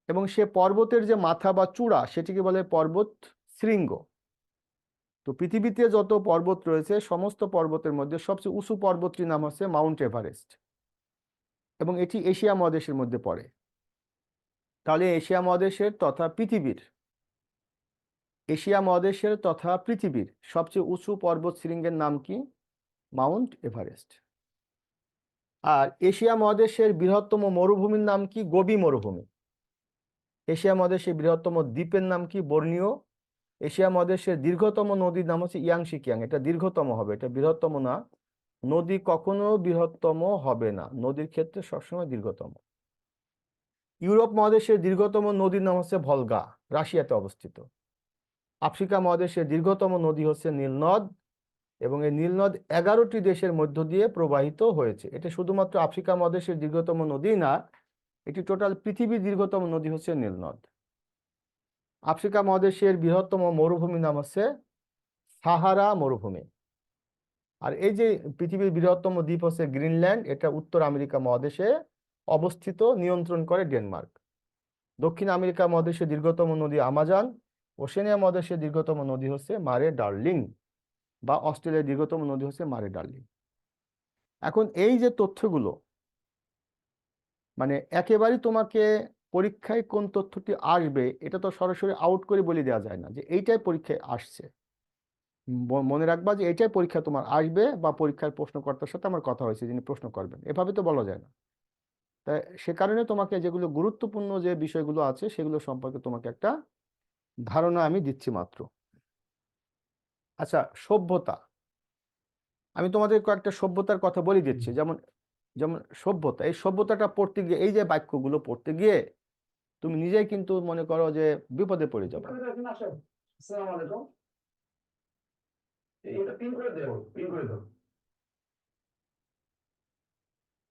এবং সে পর্বতের যে মাথা বা চূড়া সেটিকে বলে পর্বত শৃঙ্গ। তো পৃথিবীতে যত পর্বত রয়েছে সমস্ত পর্বতের মধ্যে সবচেয়ে উঁচু পর্বতটির নাম হচ্ছে মাউন্ট এভারেস্ট, এবং এটি এশিয়া মহাদেশের মধ্যে পড়ে। তাহলে এশিয়া মহাদেশের তথা পৃথিবীর সবচেয়ে উঁচু পর্বত শৃঙ্গের নাম কি? Mount Everest. আর এশিয়া মহাদেশের বৃহত্তম মরুভূমির নাম কি? গোবি মরুভূমি। এশিয়া মহাদেশের বৃহত্তম দ্বীপের নাম কি? বর্নিও। এশিয়া মহাদেশের দীর্ঘতম নদীর নাম হচ্ছে ইয়াংশি কিয়াং। এটা দীর্ঘতম হবে, এটা বৃহত্তম না। নদী কখনো বৃহত্তম হবে না, নদীর ক্ষেত্রে সবসময় দীর্ঘতম। ইউরোপ মহাদেশের দীর্ঘতম নদীর নাম হচ্ছে ভলগা, রাশিয়াতে অবস্থিত। আফ্রিকা মহাদেশের দীর্ঘতম নদী হচ্ছে নীলনদ, এবং এই নীলনদ 11টি দেশের মধ্য দিয়ে প্রবাহিত হয়েছে। এটা শুধুমাত্র আফ্রিকা মহাদেশের দীর্ঘতম নদী না, এটি টোটাল পৃথিবীর দীর্ঘতম নদী হচ্ছে নীলনদ। আফ্রিকা মহাদেশের বৃহত্তম মরুভূমি নাম হচ্ছে সাহারা মরুভূমি। আর এই যে পৃথিবীর বৃহত্তম দ্বীপ হচ্ছে গ্রিনল্যান্ড, এটা উত্তর আমেরিকা মহাদেশে অবস্থিত, নিয়ন্ত্রণ করে ডেনমার্ক। দক্ষিণ আমেরিকা মহাদেশের দীর্ঘতম নদী আমাজন। ওশেনিয়া মহাদেশের দীর্ঘতম নদী হচ্ছে মারে ডার্লিং, বা অস্ট্রেলিয়ার দীর্ঘতম নদী হচ্ছে মারে ডার্লিং। এখন এই যে তথ্যগুলো, মানে একেবারেই তোমাকে পরীক্ষায় কোন তথ্যটি আসবে এটা তো সরাসরি আউট করে বলে দেওয়া যায় না যে এইটাই পরীক্ষায় আসছে। মনে রাখবা যে এইটাই পরীক্ষা তোমার আসবে, বা পরীক্ষার প্রশ্নকর্তার সাথে আমার কথা হয়েছে যিনি প্রশ্ন করবেন, এভাবে তো বলা যায় না। তাই সে কারণে তোমাকে যেগুলো গুরুত্বপূর্ণ যে বিষয়গুলো আছে সেগুলো সম্পর্কে তোমাকে একটা ধারণা আমি দিচ্ছি মাত্র। আচ্ছা, সভ্যতা, আমি তোমাদের কয়েকটা সভ্যতার কথা বলে দিচ্ছি। যেমন যেমন সভ্যতা, এই সভ্যতাটা পড়তে গিয়ে, এই যে বাক্যগুলো পড়তে গিয়ে তুমি নিজেই কিন্তু মনে করো যে বিপদে পড়ে যাবে।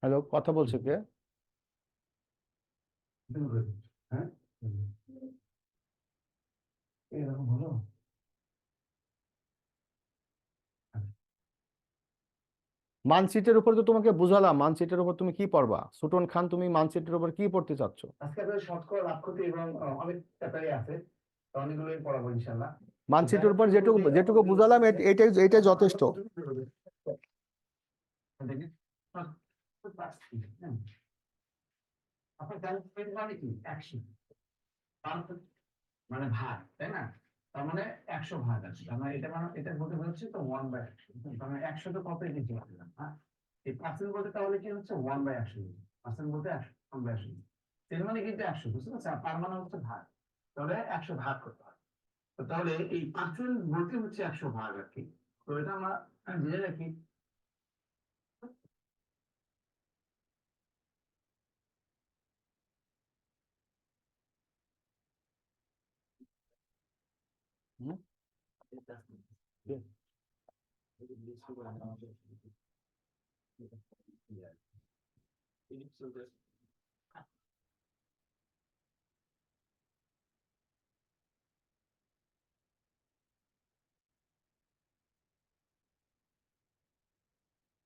হ্যালো, কথা বলছো কে? হ্যাঁ, এরকম হলো। মানচিত্রের উপর তো তোমাকে বুঝালাম, মানচিত্রের উপর তুমি কি পড়বা? সুটন খান, তুমি মানচিত্রের উপর কি পড়তে চাচ্ছ? আজকে আপনাদের শতকরা লাভ ক্ষতি এবং অনেক ব্যাপারে আছে, অনেকগুলোই পড়াবো ইনশাআল্লাহ। মানচিত্রের উপর যেটুকু যেটুকু বুঝালাম এটাই যথেষ্ট। আপনার মানে কি? 100 মানে ভাগ, তাই না? তার মানে 100 ভাগ আছে, তার মানে এটা বলতে হচ্ছে তো 1/100। তার মানে 100 তো কত লিখতে পারলাম, হ্যাঁ? এই পার্সেন্ট বলতে তাহলে কি হচ্ছে 1/100। পার্সেন্ট বলতে 1/100, এর মানে কিন্তু 100, বুঝতে পারছেন? তার মানে হচ্ছে ভাগ, তাহলে 100 ভাগ করতে হবে। তো তাহলে এই পার্সেন্ট বলতে হচ্ছে 100 ভাগ আর কি। তো এটা আমরা জেনে রাখি। হুম?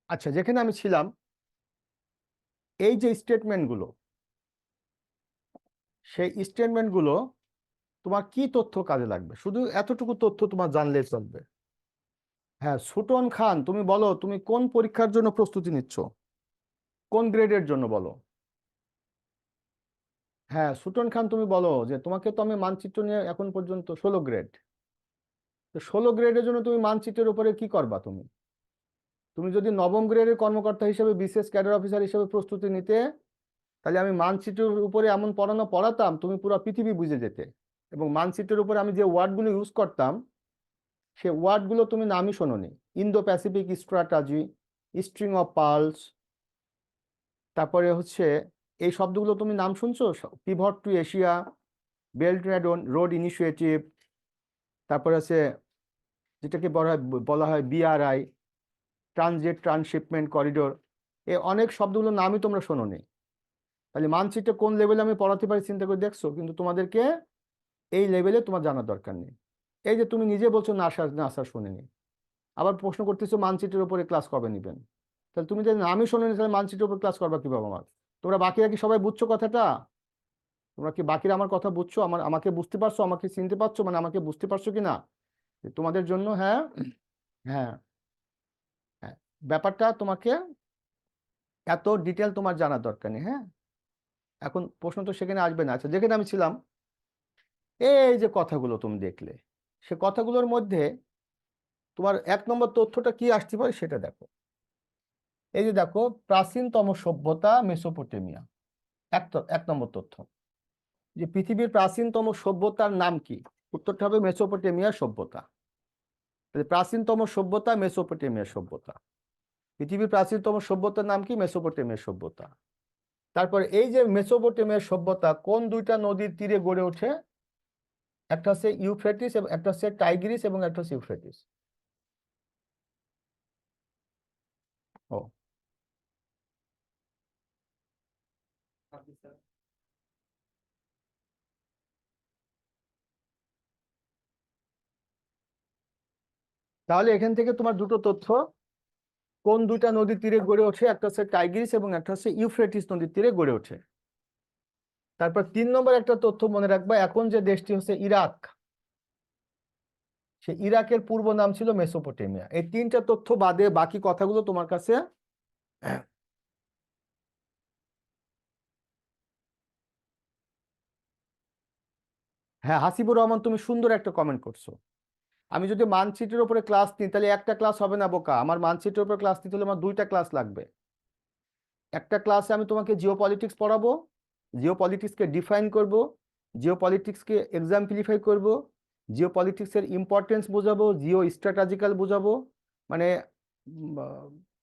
আচ্ছা, যেখানে আমি ছিলাম, এই যে স্টেটমেন্টগুলো, সেই স্টেটমেন্টগুলো তোমার কি তথ্য কাজে লাগবে? শুধু এতটুকু তথ্য তোমার জানলে চলবে। হ্যাঁ, সুটন খান, তুমি বলো তুমি কোন পরীক্ষার জন্য প্রস্তুতি নিচ্ছ, কোন গ্রেডের জন্য বলো। হ্যাঁ সুটন খান, তুমি বলো যে তোমাকে তো আমি মানচিত্র নিয়ে এখন পর্যন্ত 16 গ্রেড, তো 16 গ্রেডের জন্য তুমি মানচিত্রের উপরে কি করবা তুমি? তুমি যদি নবম গ্রেডের কর্মকর্তা হিসেবে বিশেষ ক্যাডার অফিসার হিসেবে প্রস্তুতি নিতে, তাহলে আমি মানচিত্রের উপরে এমন পড়ানো পড়াতাম তুমি পুরো পৃথিবী বুঝে যেতে। এবং মানচিত্রের উপরে আমি যে ওয়ার্ডগুলো ইউজ করতাম, সে ওয়ার্ডগুলো তুমি নামই শোনোনি। Indo Pacific strategy, string of pearls, তারপরে হচ্ছে এই শব্দগুলো তুমি নাম শুনছো, pivot to Asia, belt road initiative, তারপরে আছে যেটাকে বলা হয় বিআরআই, ট্রানজিট ট্রান্সশিপমেন্ট করিডোর, এই অনেক শব্দগুলো নামই তোমরা শোনোনি। তাহলে মানচিত্রে কোন লেভেলে আমি পড়াতে পারি চিন্তা করে দেখছো, কিন্তু তোমাদেরকে এই লেভেলে তোমার জানার দরকার নেই। এই যে তুমি নিজে বলছো নাসা নাসা শুনিনি, আবার প্রশ্ন করতেছো মানচিত্রের উপরে ক্লাস কবে নিবেন। তাহলে তুমি যদি নামই শোনোনি তাহলে মানচিত্রের উপর ক্লাস করবা কিভাবে আমার? তোমরা বাকিরা কি সবাই বুঝছো কথাটা? তোমরা কি বাকিরা আমার কথা বুঝছো, আমাকে বুঝতে পারছো, আমাকে চিনতে পারছো, মানে আমাকে বুঝতে পারছো কি না? তোমাদের জন্য, হ্যাঁ, হ্যাঁ, হ্যাঁ, ব্যাপারটা তোমাকে এত ডিটেল তোমার জানার দরকার নেই। হ্যাঁ, এখন প্রশ্ন তো সেখানে আসবে না। আচ্ছা, যেখানে আমি ছিলাম, এই যে কথাগুলো তুমি দেখলে, সে কথাগুলোর মধ্যে তোমার 1 নম্বর তথ্যটা কি আসতে পারে সেটা দেখো। এই যে দেখো, প্রাচীনতম সভ্যতা মেসোপটেমিয়া। 1 নম্বর তথ্য, যে পৃথিবীর প্রাচীনতম সভ্যতার নাম কি? উত্তরটা হবে মেসোপটেমিয়া সভ্যতা। তাহলে প্রাচীনতম সভ্যতা মেসোপটেমিয়া সভ্যতা। পৃথিবীর প্রাচীনতম সভ্যতার নাম কি? মেসোপটেমিয়া সভ্যতা। তারপর এই যে মেসোপটেমিয়া সভ্যতা কোন 2টা নদীর তীরে গড়ে ওঠে? একটা হচ্ছে ইউফ্রেটিস এবং একটা হচ্ছে টাইগ্রিস এবং একটা হচ্ছে ইউফ্রেটিস। ও, তাহলে এখান থেকে তোমার দুটো তথ্য, কোন 2টা নদীর তীরে গড়ে ওঠে, একটা হচ্ছে টাইগ্রিস এবং একটা হচ্ছে ইউফ্রেটিস নদীর তীরে গড়ে ওঠে। তারপর 3 নম্বর একটা তথ্য মনে রাখবা, এখন যে দেশটি হচ্ছে ইরাক, সে ইরাকের পূর্ব নাম ছিল মেসোপটেমিয়া। এই 3টা তথ্য বাদে বাকি কথাগুলো তোমার কাছে, হ্যাঁ হাসিবুর রহমান, তুমি সুন্দর একটা কমেন্ট করছো। আমি যদি মানচিত্রের উপরে ক্লাস নিই তাহলে একটা ক্লাস হবে না বোকা, আমার মানচিত্রের উপরে ক্লাস নিতে হলে আমার 2টা ক্লাস লাগবে। একটা ক্লাসে আমি তোমাকে জিও পলিটিক্স পড়াবো, জিও পলিটিক্সকে ডিফাইন করব, জিও পলিটিক্সকে এক্সাম্পলিফাই করব, জিও পলিটিক্সের ইম্পর্টেন্স বোঝাবো, জিও স্ট্র্যাটেজিক্যাল বোঝাবো। মানে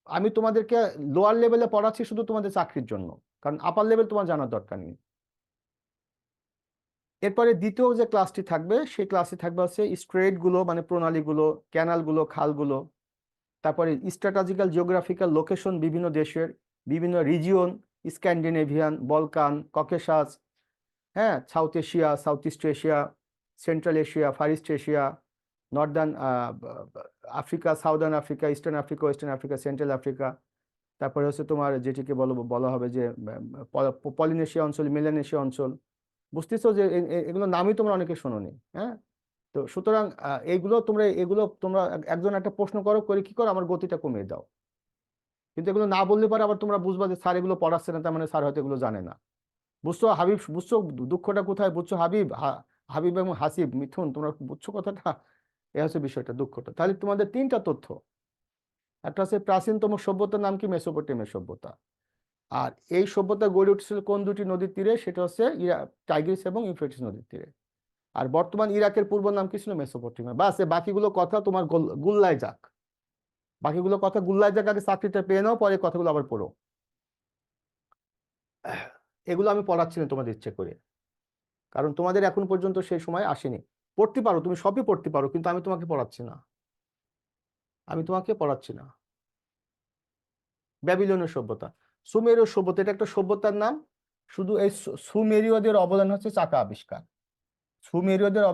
আমি তোমাদেরকে লোয়ার লেভেলে পড়াচ্ছি শুধু তোমাদের চাকরির জন্য, কারণ আপার লেভেল তোমার জানার দরকার নেই। এরপরে দ্বিতীয় যে ক্লাসটি থাকবে সেই ক্লাসে থাকবে হচ্ছে স্ট্রেট গুলো, মানে প্রণালীগুলো, ক্যানালগুলো, খালগুলো, তারপরে স্ট্র্যাটেজিক্যাল জিওগ্রাফিক্যাল লোকেশন বিভিন্ন দেশের, বিভিন্ন রিজিয়ন, স্ক্যান্ডিনেভিয়ান, বলকান, ককেশাস, হ্যাঁ, South Asia, South East Asia, Central Asia, Far East Asia, Northern Africa, Southern Africa, Eastern Africa, Western Africa, Central Africa. তারপরে হচ্ছে তোমার যেটিকে বলা হবে যে পলিনেশিয়া অঞ্চল, মেলানেশিয়া অঞ্চল। বুঝতেছো যে এগুলো নামই তোমরা অনেকে শোনোনি। হ্যাঁ, তো সুতরাং এগুলো তোমরা একজন একটা প্রশ্ন করে কি করো, আমার গতিটা কমিয়ে দাও। কিন্তু এগুলো না বললে পরে আবার তোমরা বুঝবা যে স্যার এগুলো পড়াচ্ছে না, তার মানে স্যার হয়তো এগুলো জানে না। বুঝছো হাবিব, বুঝছো দুঃখটা কোথায়, বুঝছো হাবিব, হাবিব এবং হাসিব, মিথুন, তোমরা বুঝছো কথাটা? এ হচ্ছে বিষয়টা, দুঃখটা। তাহলে তোমাদের 3টা তথ্য, একটা হচ্ছে প্রাচীনতম সভ্যতার নাম কি? মেসোপটেমিয়া সভ্যতা। আর এই সভ্যতা গড়ে উঠেছিল কোন 2টি নদীর তীরে? সেটা হচ্ছে টাইগ্রিস এবং ইউফ্রেটিস নদীর তীরে। আর বর্তমান ইরাকের পূর্ব নাম কি ছিল? মেসোপটেমিয়া। বাস, বাকিগুলো কথা তোমার গুল্লায় যাক, বাকিগুলো কথা গুল্লায় যাক, আগে চাকরিটা পেয়ে নাও, পরে কথাগুলো আবার পড়ো। এগুলো আমি পড়াচ্ছি না তোমাদের ইচ্ছে করে, কারণ তোমাদের এখন পর্যন্ত সেই সময় আসেনি। পড়তে পারো, তুমি সবই পড়তে পারো, কিন্তু আমি তোমাকে পড়াচ্ছি না, আমি তোমাকে পড়াচ্ছি না। ব্যাবিলনীয় সভ্যতা, সুমেরীয় সভ্যতা, এটা একটা সভ্যতার নাম। শুধু এই সুমেরীয়দের অবদান হচ্ছে চাকা আবিষ্কার। সুমেরীয়দের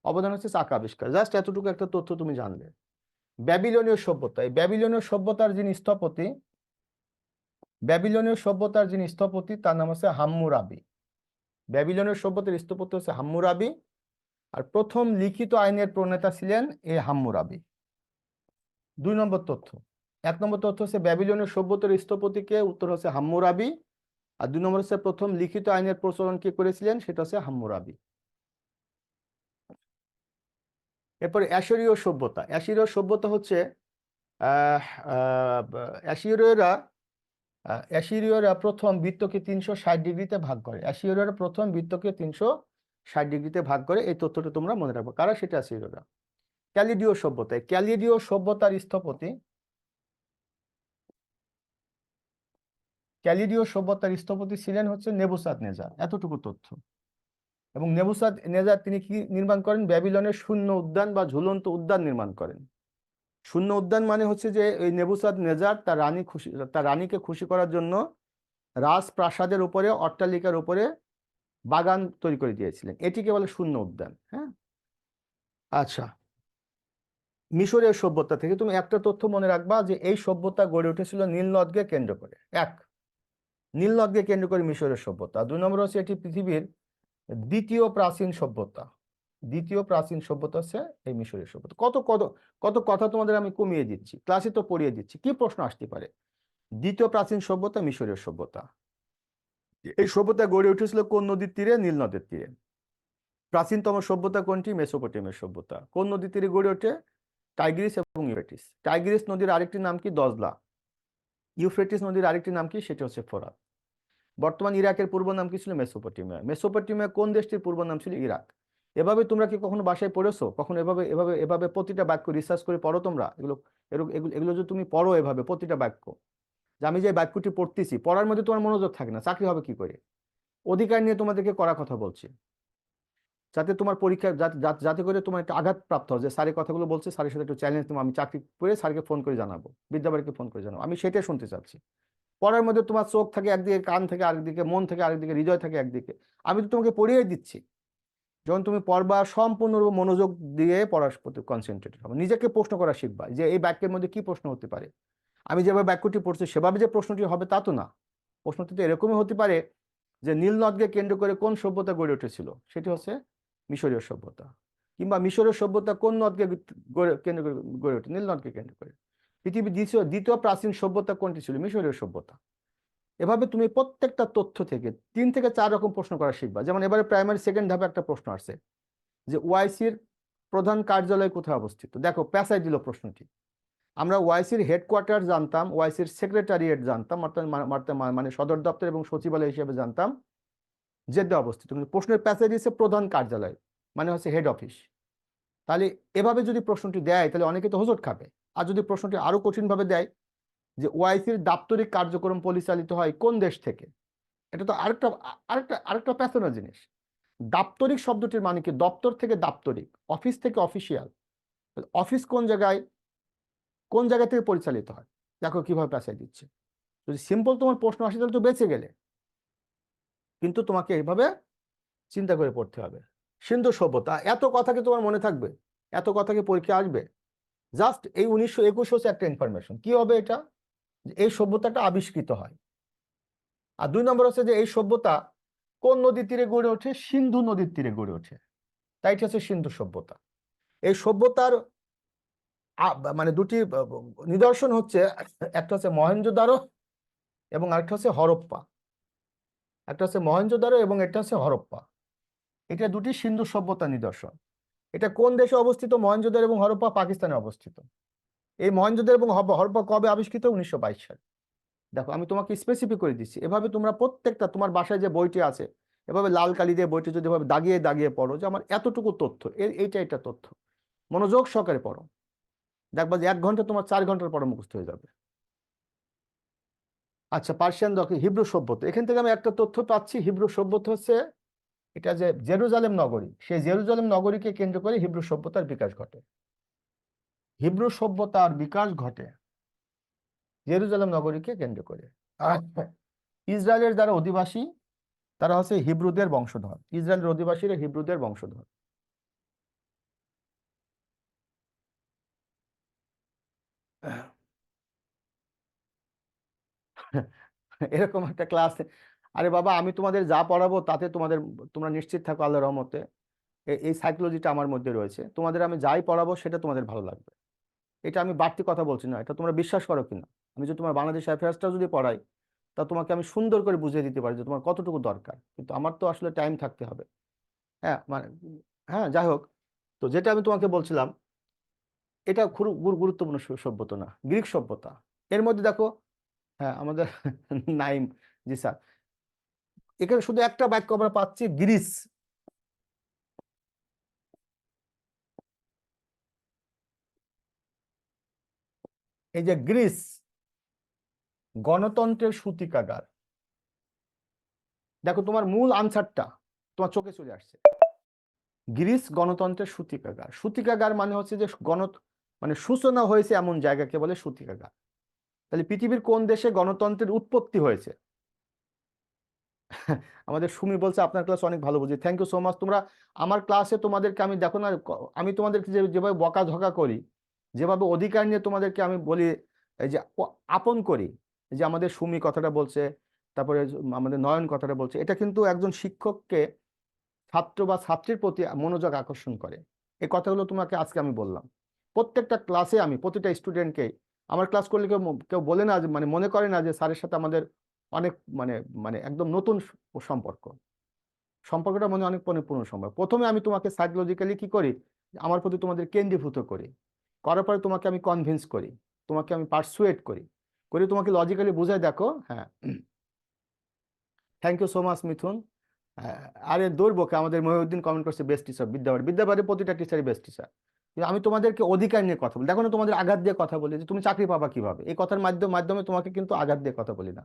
অবদান হচ্ছে চাকা আবিষ্কার। জাস্ট এতটুকু একটা তথ্য তুমি জানলে। ব্যাবিলনীয় সভ্যতা, এই ব্যাবিলনীয় সভ্যতার যিনি স্থপতি তার নাম হচ্ছে হাম্মুরাবি। ব্যাবিলনীয় সভ্যতার স্থপতি হচ্ছে হাম্মুরাবি। আর প্রথম লিখিত আইনের প্রণেতা ছিলেন এই হাম্মুরাবি। 2 নম্বর তথ্য। 1 নম্বর তথ্য হচ্ছে ব্যাবিলনের সভ্যতার স্থপতিকে, উত্তর হচ্ছে হাম্মুরাবি। আর 2 নম্বর হচ্ছে প্রথম লিখিত আইনের প্রচলন কে করেছিলেন, সেটা হচ্ছে হাম্মুরাবি। এরপরে অ্যাশরীয় সভ্যতা। অ্যাশরীয় সভ্যতা হচ্ছে আহ আহ, অ্যাশিরীয়রা অ্যাশিরীয়রা প্রথম বৃত্তকে 360 ডিগ্রিতে ভাগ করে। অ্যাশিরীয়রা প্রথম বৃত্তকে 360 ডিগ্রিতে ভাগ করে, এই তথ্যটা তোমরা মনে রাখবো। কারা সেটা? অ্যাশিরীয়রা। ক্যালিডীয় সভ্যতা। ক্যালিডীয় সভ্যতার স্থপতি, ক্যালিডীয় সভ্যতার স্থপতি ছিলেন হচ্ছে নেবুসাদনেজার। এতটুকু তথ্য। এবং নেবুসাদনেজার তিনি কি নির্মাণ করেন? ব্যাবিলনের শূন্য উদ্যান বা ঝুলন্ত উদ্যান নির্মাণ করেন। শূন্য উদ্যান মানে হচ্ছে যে এই নেবুসাদনেজার তার রানীকে খুশি করার জন্য রাজপ্রাসাদের উপরে, অট্টালিকার উপরে বাগান তৈরি করে দিয়েছিলেন। এটিকে বলে শূন্য উদ্যান। হ্যাঁ, আচ্ছা। মিশরের সভ্যতা থেকে তুমি একটা তথ্য মনে রাখবা, যে এই সভ্যতা গড়ে উঠেছিল নীল নদকে কেন্দ্র করে। নীল নদকে কেন্দ্র করে মিশরের সভ্যতা। 2 নম্বর হচ্ছে এটি পৃথিবীর দ্বিতীয় প্রাচীন সভ্যতা। দ্বিতীয় প্রাচীন সভ্যতা হচ্ছে এই মিশরের সভ্যতা। কত কত কত কথা তোমাদের আমি কমিয়ে দিচ্ছি, ক্লাসে তো পড়িয়ে দিচ্ছি। কি প্রশ্ন আসতে পারে? দ্বিতীয় প্রাচীন সভ্যতা মিশরের সভ্যতা। এই সভ্যতা গড়ে উঠেছিল কোন নদীর তীরে? নীল নদের তীরে। প্রাচীনতম সভ্যতা কোনটি? মেসোপটেমিয়ার সভ্যতা। কোন নদীর তীরে গড়ে ওঠে? টাইগ্রিস এবং ইউফ্রেটিস। টাইগ্রিস নদীর আরেকটি নাম কি? দজলা। ইউফ্রেটিস নদীর আরেকটি নাম কি? সেটি হচ্ছে ফোরাত। বর্তমান ইরাকের পূর্ব নাম কি ছিল? মেসোপটেমিয়া। মেসোপটেমিয়া কোন দেশটির পূর্ব নাম ছিল? ইরাক। এভাবে তোমরা কি কখনো বাসায় পড়েছো? কখনো এভাবে এভাবে এভাবে প্রতিটা বাক্য রিসার্চ করে পড়ো তোমরা? এগুলো এগুলো এগুলো এগুলো যদি তুমি পড়ো এভাবে প্রতিটা বাক্য, যে আমি যে বাক্যটি পড়তেছি, পড়ার মধ্যে তোমার মনোযোগ থাকে না, চাকরি হবে কি করে? অধিকার নিয়ে তোমাদেরকে করা কথা বলছি, যাতে তোমার পরীক্ষা যাতে করে তোমার একটা আঘাত প্রাপ্ত হয়, যে স্যারের কথাগুলো বলছে, স্যারের সাথে একটু চ্যালেঞ্জ তোমার, আমি চাকরি করে স্যারকে ফোন করে জানাবো, বিদ্যাবাড়িকে ফোন করে জানাবো। আমি সেটাই শুনতে চাচ্ছি। পড়ার মধ্যে তোমার চোখ থাকে একদিকে, কান থেকে আরেকদিকে, মন থেকে আরেকদিকে, হৃদয় থাকে একদিকে। আমি তো তোমাকে পড়িয়ে দিচ্ছি। যখন তুমি পড়বা, সম্পূর্ণরূপে মনোযোগ দিয়ে পড়ার প্রতি কনসেন্ট্রেটেড হবে। নিজেকে প্রশ্ন করা শিখবা, যে এই বাক্যের মধ্যে কি প্রশ্ন হতে পারে। আমি যেভাবে বাক্যটি পড়ছি সেভাবে যে প্রশ্নটি হবে তা তো না। প্রশ্নটি তো এরকমই হতে পারে যে নীল নদকে কেন্দ্র করে কোন সভ্যতা গড়ে উঠেছিল, সেটি হচ্ছে মিশরীয় সভ্যতা। কিংবা মিশরীয় সভ্যতা কোন নদকে কেন্দ্র করে গড়ে ওঠে? নীল নদকে কেন্দ্র করে। পৃথিবীর দ্বিতীয় দ্বিতীয় প্রাচীন সভ্যতা কোনটি ছিল? মিশরীয় সভ্যতা। এভাবে তুমি প্রত্যেকটা তথ্য থেকে 3 থেকে 4 রকম প্রশ্ন করা শিখবা। যেমন এবারে প্রাইমারি সেকেন্ড ধাপে একটা প্রশ্ন আসছে যে ওআইসির প্রধান কার্যালয় কোথায় অবস্থিত। দেখো পেঁচাই দিল প্রশ্নটি। আমরা ওআইসির হেডকোয়ার্টার জানতাম, ওআইসির সেক্রেটারিয়েট জানতাম, মানে সদর দপ্তর এবং সচিবালয় হিসেবে জানতাম জেদ্দা অবস্থিত। কিন্তু প্রশ্নের পেঁচাই দিয়েছে প্রধান কার্যালয়, মানে হচ্ছে হেড অফিস। তাহলে এভাবে যদি প্রশ্নটি দেয় তাহলে অনেকে তো হোঁচট খাবে। আর যদি প্রশ্নটি আরো কঠিন ভাবে দেয় যে ওআইসির দাপ্তরিক কার্যক্রম পরিচালিত হয় কোন দেশ থেকে, এটা তো আরেকটা আরেকটা আরেকটা প্যাঁচানোর জিনিস। দাপ্তরিক শব্দটির মানে কি? দপ্তর থেকে দাপ্তরিক, অফিস থেকে অফিসিয়াল। অফিস কোন জায়গা থেকে পরিচালিত হয়? দেখো কিভাবে পেঁচাই দিচ্ছে। যদি সিম্পল তোমার প্রশ্ন আসে তাহলে তো বেঁচে গেলে, কিন্তু তোমাকে এইভাবে চিন্তা করে পড়তে হবে। সিন্ধু সভ্যতা। এত কথা কি তোমার মনে থাকবে? এত কথা কি পরীক্ষা আসবে? জাস্ট এই 1921 হচ্ছে একটা ইনফরমেশন। কি হবে এটা? এই সভ্যতাটা আবিষ্কৃত হয়। আর 2 নম্বর হচ্ছে যে এই সভ্যতা কোন নদীর তীরে গড়ে ওঠে? সিন্ধু নদীর তীরে গড়ে ওঠে। তাই এটা হচ্ছে সিন্ধু সভ্যতা। এই সভ্যতার মানে দুটি নিদর্শন হচ্ছে, একটা হচ্ছে মহেঞ্জোদারো এবং আরেকটা হচ্ছে হরপ্পা। একটা হচ্ছে মহেঞ্জোদারো এবং একটা হচ্ছে হরপ্পা। এটা দুটি সিন্ধু সভ্যতা নিদর্শন। এটা কোন দেশে অবস্থিত? মহেঞ্জোদারো এবং হরপ্পা পাকিস্তানে অবস্থিত। এই মহেঞ্জোদারো এবং হরপ্পা কবে আবিষ্কৃত? 1922 সালে। দেখো আমি তোমাকে স্পেসিফিক করে দিচ্ছি। এভাবে তোমরা প্রত্যেকটা তোমার বাসায় যে বইটি আছে, এভাবে লাল কালি দিয়ে বইটি যদি এভাবে দাগিয়ে দাগিয়ে পড়ো, যে আমার এতটুকু তথ্য, এইটা এটা তথ্য, মনোযোগ সহকারে পড়ো, দেখবা যে 1 ঘন্টা তোমার 4 ঘন্টার পরে মুখস্থ হয়ে যাবে। আচ্ছা, পার্সিয়ান হিব্রু সভ্যতা। এখান থেকে আমি একটা তথ্য পাচ্ছি। হিব্রু সভ্যতা হচ্ছে এটা যে জেরুজালেম নগরী, সেই জেরুজালেম নগরীকে কেন্দ্র করে হিব্রু সভ্যতার বিকাশ ঘটে। হিব্রু সভ্যতার বিকাশ ঘটে জেরুজালেম নগরীকে কেন্দ্র করে। আর ইসরায়েলের যারা অধিবাসী, তারা হচ্ছে হিব্রুদের বংশধর। ইসরায়েলের অধিবাসীরা হিব্রুদের বংশধর। এরকম একটা ক্লাস। আরে বাবা, আমি তোমাদের যা পড়াবো তাতে তোমরা নিশ্চিত থাকো আল্লাহর রহমতে এই সাইকোলজিটা আমার মধ্যে রয়েছে। তোমাদের আমি যাই পড়াবো সেটা তোমাদের ভালো লাগবে। এটা আমি বাড়তি কথা বলছি না, এটা তোমরা বিশ্বাস করো কিনা। আমি যদি তোমার বাংলাদেশ অ্যাফেয়ার্সটা যদি পড়াই, তা তোমাকে আমি সুন্দর করে বুঝিয়ে দিতে পারি যে তোমার কতটুকু দরকার, কিন্তু আমার তো আসলে টাইম থাকতে হবে। হ্যাঁ মানে, হ্যাঁ যাই হোক, তো যেটা আমি তোমাকে বলছিলাম, এটা খুব গুরুত্বপূর্ণ সভ্যতা না, গ্রিক সভ্যতা। এর মধ্যে দেখো, হ্যাঁ আমাদের নাইম, জি স্যার, এখানে শুধু একটা বাক্য আমরা পাচ্ছি, গ্রিস। এই যে গ্রিস গণতন্ত্রের সূতিকাগার, দেখো তোমার মূল আনসারটা তোমার চোখে চলে আসছে। গ্রিস গণতন্ত্রের সূতিকাগার। সূতিকাগার মানে হচ্ছে যে মানে সূচনা হয়েছে এমন জায়গাকে বলে সূতিকাগার। তাহলে পৃথিবীর কোন দেশে গণতন্ত্রের উৎপত্তি হয়েছে? আমাদের সুমি বলছে আপনার ক্লাস অনেক ভালো বুঝি, থ্যাংক ইউ সো মাচ। তোমরা আমার ক্লাসে তোমাদেরকে আমি দেখো না, আমি তোমাদেরকে যেভাবে বকাঝকা করি, যেভাবে অধিকার নিয়ে তোমাদেরকে আমি বলি, এই যে আপন করি, এই যে আমাদের সুমি কথাটা বলছে, তারপরে আমাদের নয়ন কথাটা বলছে, এটা কিন্তু একজন শিক্ষককে ছাত্র বা ছাত্রীর প্রতি মনোযোগ আকর্ষণ করে। এই কথাগুলো তোমাকে আজকে আমি বললাম। প্রত্যেকটা ক্লাসে আমি প্রতিটা স্টুডেন্টকে, আমার ক্লাস করলে কেউ কেউ বলে না যে, মানে মনে করে না যে স্যারের সাথে আমাদের অনেক মানে মানে একদম নতুন সম্পর্ক। সম্পর্কটা মনে অনেক পুরনো সম্পর্ক। প্রথমে আমি তোমাকে সাইকোলজিক্যালি কি করি, আমার প্রতি তোমাদের কেন্দ্রীভূত করি, করার পরে তোমাকে আমি কনভিন্স করি, তোমাকে আমি পারসুয়েট করি, করে তোমাকে লজিক্যালি বুঝাই। দেখো, হ্যাঁ, থ্যাংক ইউ সো মাচ মিথুন। আরে দৌড়বকে আমাদের মহিউদ্দিন কমেন্ট করছে বেস্ট টিচার বিদ্যাবাড়ি, বিদ্যাবাড়ি প্রতিটা টিচারই বেস্ট টিচার। কিন্তু আমি তোমাদেরকে অধিকার নিয়ে কথা বলি, দেখো না তোমাদের আঘাত দিয়ে কথা বলি যে তুমি চাকরি পাবা কিভাবে, এই কথার মাধ্যমে মাধ্যমে তোমাকে কিন্তু আঘাত দিয়ে কথা বলি না।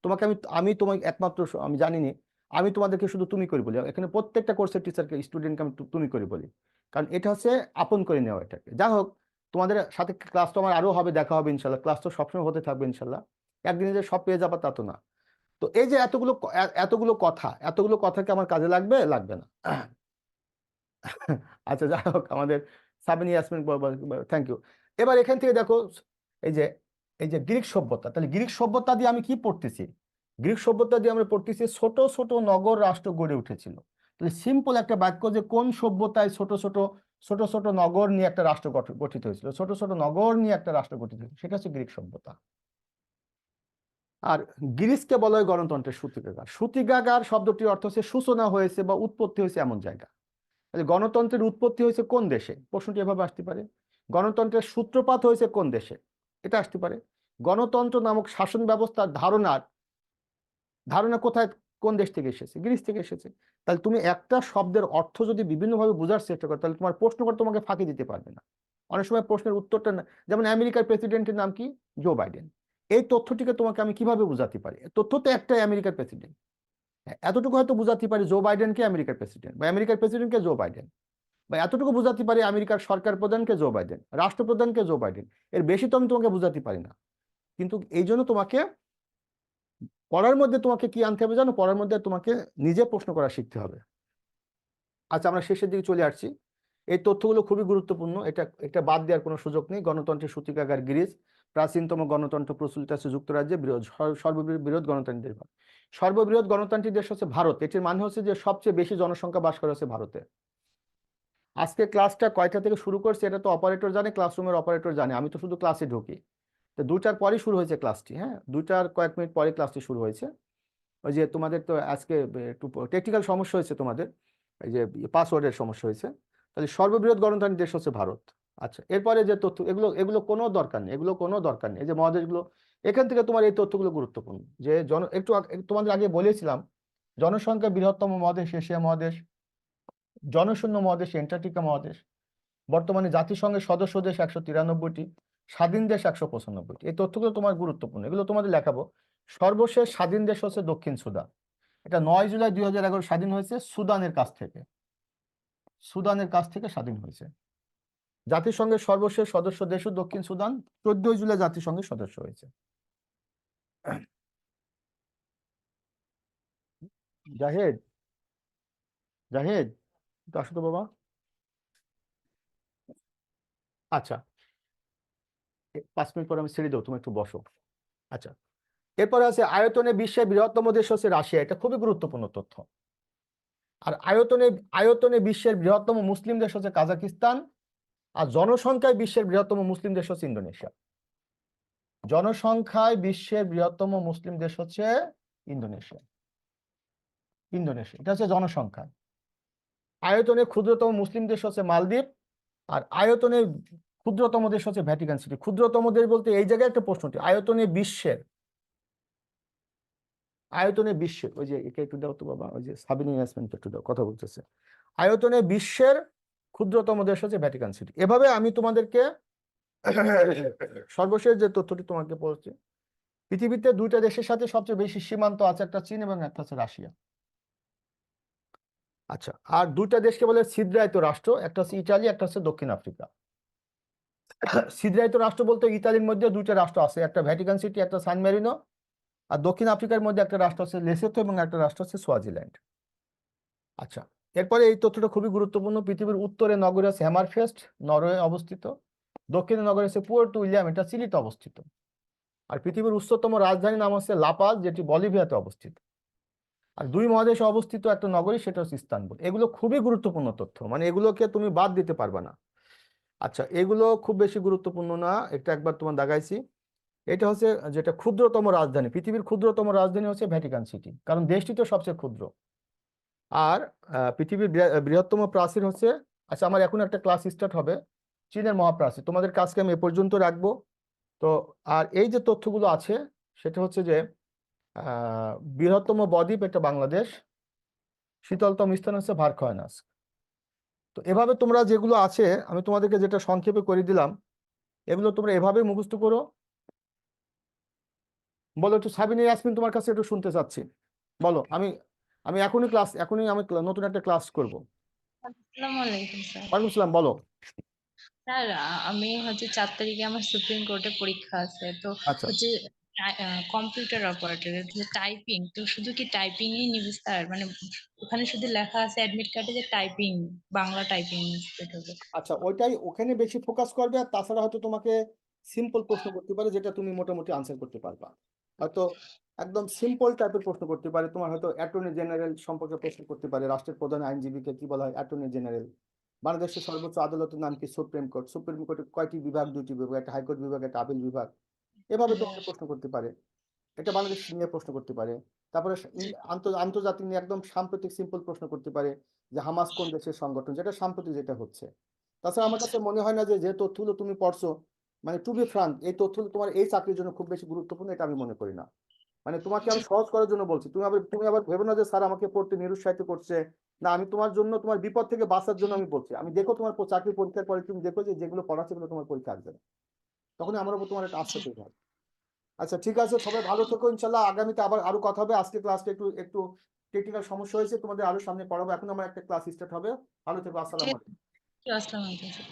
তোমাকে আমি আমি তোমাকে একমাত্র আমি জানিনি, আমি তোমাদেরকে শুধু তুমি করে বলি। এখানে প্রত্যেকটা কোর্সের টিচারকে স্টুডেন্টকে আমি তুমি করে বলি, কারণ এটা হচ্ছে আপন করে নেওয়া এটাকে। যাই হোক, তোমাদের সাথে ক্লাস তো আমার আরো হবে, দেখা হবে ইনশাল্লাহ, ক্লাস তো সবসময় হতে থাকবে ইনশাল্লাহ। একদিনে যে সব পেয়ে যাবা তা তো না। তো এই যে এতগুলো কথাকে আমার কাজে লাগবে লাগবে না। আচ্ছা যাই হোক, আমাদের সাবিনী ইয়াসমিন, থ্যাংক ইউ। এবার এখান থেকে দেখো, এই যে এই যে গ্রিক সভ্যতা, তাহলে গ্রিক সভ্যতা দিয়ে আমি কি পড়তেছি? গ্রিক সভ্যতা দিয়ে আমরা পড়তেছি ছোট ছোট নগর রাষ্ট্র গড়ে উঠেছিল। তাহলে সিম্পল একটা বাক্য, যে কোন সভ্যতায় ছোট ছোট ছোট ছোট নগর নিয়ে একটা রাষ্ট্র গঠিত হয়েছিল, ছোট ছোট নগর নিয়ে একটা রাষ্ট্র গঠিত হয়েছিল, সেটা হচ্ছে গ্রিক সভ্যতা। আর গ্রিসকে বলা হয় গণতন্ত্রের সূতিকাগার। সূতিকাগার শব্দটির অর্থ হচ্ছে সূচনা হয়েছে বা উৎপত্তি হয়েছে এমন জায়গা। তাহলে গণতন্ত্রের উৎপত্তি হয়েছে কোন দেশে, প্রশ্নটি এভাবে আসতে পারে। গণতন্ত্রের সূত্রপাত হয়েছে কোন দেশে, এটা আসতে পারে। গণতন্ত্র নামক শাসন ব্যবস্থার ধারণা কোথায়, কোন দেশ থেকে এসেছে, গ্রিস থেকে এসেছে। তাহলে তুমি একটা শব্দের অর্থ যদি বিভিন্নভাবে বোঝার চেষ্টা করো, তাহলে তোমার প্রশ্ন করে তোমাকে ফাঁকি দিতে পারবে না। অনেক সময় প্রশ্নের উত্তরটা না, যেমন আমেরিকার প্রেসিডেন্টের নাম কি, জো বাইডেন। এই তথ্যটিকে তোমাকে আমি কিভাবে বোঝাতে পারি, তথ্য তো একটাই, আমেরিকার প্রেসিডেন্ট। এতটুকু হয়তো বোঝাতে পারি জো বাইডেনকে আমেরিকার প্রেসিডেন্ট, বা আমেরিকার প্রেসিডেন্টকে জো বাইডেন, বা এতটুকু বোঝাতে পারি আমেরিকার সরকার প্রধানকে জো বাইডেন, রাষ্ট্রপ্রধানকে জো বাইডেন। এর বেশি তো আমি তোমাকে বোঝাতে পারি না। কিন্তু এই জন্য তোমাকে পড়ার মধ্যে তোমাকে কি আনতে হবে জানো, পড়ার মধ্যে তোমাকে নিজে প্রশ্ন করা শিখতে হবে। আচ্ছা, আমরা শেষের দিকে চলে আসছি। এই তথ্যগুলো খুবই গুরুত্বপূর্ণ, এটা এটা বাদ দেওয়ার কোনো সুযোগ নেই। গণতন্ত্রের সূতিকাগার গ্রিস, প্রাচীনতম গণতন্ত্র প্রচলিত আছে যুক্তরাজ্যে, সর্ববৃহৎ গণতান্ত্রিক দেশ ভারত। সর্ববৃহৎ গণতান্ত্রিক দেশ হচ্ছে ভারত, এটির মানে হচ্ছে যে সবচেয়ে বেশি জনসংখ্যা বাস করে হচ্ছে ভারতে। আজকে ক্লাসটা কয়টা থেকে শুরু করছে এটা তো অপারেটর জানে, ক্লাসরুমের অপারেটর জানে, আমি তো শুধু ক্লাসে ঢুকি। তো 2টার পরই শুরু হয়েছে ক্লাসটি, হ্যাঁ 2টার কয়েক মিনিট পরে ক্লাসটি শুরু হয়েছে। ওই যে তোমাদের তো আজকে একটু টেকনিক্যাল সমস্যা হয়েছে তোমাদের, এই যে পাসওয়ার্ডের সমস্যা হয়েছে। তাহলে সর্ববৃহৎ গণতান্ত্রিক দেশ হচ্ছে ভারত। আচ্ছা, এরপরে যে তথ্য, এগুলো এগুলো কোনো দরকার নেই, এগুলো কোনো দরকার নেই। এই যে মহাদেশগুলো, এখান থেকে তোমার এই তথ্যগুলো গুরুত্বপূর্ণ। যে তোমাদের আগে বলেছিলাম, জনসংখ্যা বৃহত্তম মহাদেশ এশিয়া মহাদেশ, জনশূন্য মহাদেশ অ্যান্টার্কটিকা মহাদেশ, বর্তমানে জাতিসংঘের সদস্য দেশ 193টি, স্বাধীন দেশ 195টি। এই তথ্যগুলো তোমার গুরুত্বপূর্ণ, এগুলো তোমাদের লেখাবো। সর্বশেষ স্বাধীন দেশ হচ্ছে দক্ষিণ সুদান। এটা 9 জুলাই 2011 স্বাধীন হয়েছে সুদানের কাছ থেকে, সুদানের কাছ থেকে স্বাধীন হয়েছে। জাতিসংঘের সর্বশেষ সদস্য দেশও দক্ষিণ সুদান, 14 জুলাই জাতিসংঘের সদস্য হয়েছে। জাহেদ, জাহেদ, একটু আসো তো বাবা। আচ্ছা, 5 মিনিট পর আমি ছেড়ে দেবো, তুমি একটু বসো। আচ্ছা, এরপরে আছে আয়তনে বিশ্বের বৃহত্তম দেশ হচ্ছে রাশিয়া, এটা খুবই গুরুত্বপূর্ণ তথ্য। আর আয়তনে আয়তনে বিশ্বের বৃহত্তম মুসলিম দেশ হচ্ছে কাজাকিস্তান, আর জনসংখ্যায় বিশ্বের বৃহত্তম মুসলিম দেশ হচ্ছে ইন্দোনেশিয়া। জনসংখ্যায় বিশ্বের বৃহত্তম মুসলিম দেশ হচ্ছে ইন্দোনেশিয়া। ইন্দোনেশিয়া, এটা হচ্ছে জনসংখ্যা। আয়তনে ক্ষুদ্রতম মুসলিম দেশ হচ্ছে মালদ্বীপ। আর আয়তনে ক্ষুদ্রতম দেশ হচ্ছে ভ্যাটিকান সিটি। ক্ষুদ্রতম দেশ বলতে এই জায়গায় একটা প্রশ্নটি, আয়তনে বিশ্বের, আয়তনে বিশ্বের, ওই যে একে একটু দাও তো বাবা, ওই যে সাবিনা ইয়াসমিনকে একটু দাও, কথা বলতেছে। আয়তনে বিশ্বের ক্ষুদ্রতম দেশ হচ্ছে ভ্যাটিকান সিটি। এভাবে আমি তোমাদেরকে সর্বশেষ যে তথ্যটি তোমাকে বলছি, পৃথিবীতে দুইটা দেশের সাথে সবচেয়ে বেশি সীমান্ত আছে, একটা চীন এবং একটা হচ্ছে রাশিয়া। আচ্ছা, আর দুইটা দেশকে বলে ছিদ্রায়িত রাষ্ট্র, একটা হচ্ছে ইটালি, একটা হচ্ছে দক্ষিণ আফ্রিকা। ছিদ্রায়িত রাষ্ট্র বলতে ইতালির মধ্যে দুইটা রাষ্ট্র আছে, একটা ভ্যাটিকান সিটি, একটা সান মেরিনো। আর দক্ষিণ আফ্রিকার মধ্যে একটা রাষ্ট্র হচ্ছে লেসোথো এবং একটা রাষ্ট্র হচ্ছে সোয়াজিল্যান্ড। আচ্ছা, এরপরে এই তথ্যটা খুবই গুরুত্বপূর্ণ। পৃথিবীর উত্তরে নগরী হচ্ছে হ্যামারফেস্ট, নরওয়ে অবস্থিত। দক্ষিণে নগরী হচ্ছে পুয়ের্তো উইলিয়াম, এটা চিলিতে অবস্থিত। আর পৃথিবীর উচ্চতম রাজধানী নাম হচ্ছে লাপাজ, যেটি বলিভিয়াতে অবস্থিত। আর দুই মহাদেশে অবস্থিত একটা নগরী, সেটা হচ্ছে ইস্তানবুল। এগুলো খুবই গুরুত্বপূর্ণ তথ্য, মানে এগুলোকে তুমি বাদ দিতে পারবে না। আচ্ছা, এগুলো খুব বেশি গুরুত্বপূর্ণ না, এটা একবার তোমার দাগাইছি। এটা হচ্ছে যেটা ক্ষুদ্রতম রাজধানী, পৃথিবীর ক্ষুদ্রতম রাজধানী হচ্ছে ভ্যাটিকান সিটি, কারণ দেশটি তো সবচেয়ে ক্ষুদ্র। আর পৃথিবীর বৃহত্তম প্রাচীর হচ্ছে, আচ্ছা আমার এখন একটা ক্লাস স্টার্ট হবে চীনের মহাপ্রাচীর, তোমাদের কাজকে আমি এ পর্যন্ত রাখবো। তো আর এই যে তথ্যগুলো আছে, সেটা হচ্ছে যে বৃহত্তম বদ্বীপ এটা বাংলাদেশ, শীতলতম স্থান হচ্ছে ভারখয়ানাস। তো এভাবে তোমরা যেগুলো আছে আমি তোমাদেরকে যেটা সংক্ষেপে করে দিলাম, এগুলো তোমরা এভাবে মুখস্থ করো। বলো একটু সাবিনা ইয়াসমিন, তোমার কাছে একটু শুনতে চাচ্ছি। বলো। আমি আমি এখনই আমি নতুন একটা ক্লাস করব। আসসালামু আলাইকুম স্যার। ওয়ালাইকুম আসসালাম, বলো। স্যার, আমি হচ্ছে 4 তারিখে আমার সুপ্রিম কোর্টে পরীক্ষা আছে, তো আচ্ছা হচ্ছে কম্পিউটার অপারেটর টাইপিং, তো শুধু কি টাইপিংই নিবে স্যার? মানে ওখানে শুধু লেখা আছে অ্যাডমিট কার্ডে যে টাইপিং, বাংলা টাইপিং হবে। আচ্ছা, ওইটাই ওখানে বেশি ফোকাস করবে। আর তাছাড়া হয়তো তোমাকে সিম্পল প্রশ্ন করতে পারে, যেটা তুমি মোটামুটি আনসার করতে পারবা। হয়তো একদম সিম্পল টাইপের প্রশ্ন করতে পারে, তোমার হয়তো অ্যাটর্নি জেনারেল সম্পর্কে প্রশ্ন করতে পারে। রাষ্ট্রের প্রধান আইনজীবীকে কি বলা হয়? Attorney general. বাংলাদেশের সর্বোচ্চ আদালতের নাম কি? Supreme court. সুপ্রিম কোর্টে কয়টি বিভাগ? দুইটি বিভাগ, একটা হাইকোর্ট বিভাগ, একটা আপিল বিভাগ। এভাবে হ্যাঁ। তোমাকে প্রশ্ন করতে পারে। এটা বাংলাদেশ নিয়ে প্রশ্ন করতে পারে। তারপরে আন্তর্জাতিক নিয়ে একদম সাম্প্রতিক সিম্পল প্রশ্ন করতে পারে, যে হামাস কোন দেশের সংগঠন, যেটা সাম্প্রতিক যেটা হচ্ছে। তাছাড়া আমার কাছে মনে হয় না যে যে তথ্যগুলো তুমি পড়ছো, মানে টু বি ফ্রাঙ্ক, এই তথ্যগুলো তোমার এই চাকরির জন্য খুব বেশি গুরুত্বপূর্ণ, এটা আমি মনে করি না। মানে তোমাকে আমি সহজ করার জন্য বলছি, তুমি আবার ভেবে না যে স্যার আমাকে পড়তে নিরুৎসাহিত করছে। না, আমি তোমার জন্য, তোমার বিপদ থেকে বাঁচার জন্য আমি বলছি। আমি দেখো তোমার চাকরি পরীক্ষার পরে তুমি দেখো যে যেগুলো পড়াচ্ছে সেগুলো তোমার পরীক্ষা আসবে না, তখনই আমার উপর তোমার একটা আস্থা তৈরি হবে। আচ্ছা ঠিক আছে, সবাই ভালো থেকো। ইনশাল্লাহ আগামীতে আবার আরো কথা হবে। আজকে ক্লাসটা একটু একটু টেকনিক্যাল সমস্যা হয়েছে, তোমাদের আরো সামনে পড়াবো। এখন আমার একটা ক্লাস স্টার্ট হবে। ভালো থেকো, আসসালামু ঠিক আলাইকুম। আছে, আসসালামু আলাইকুম।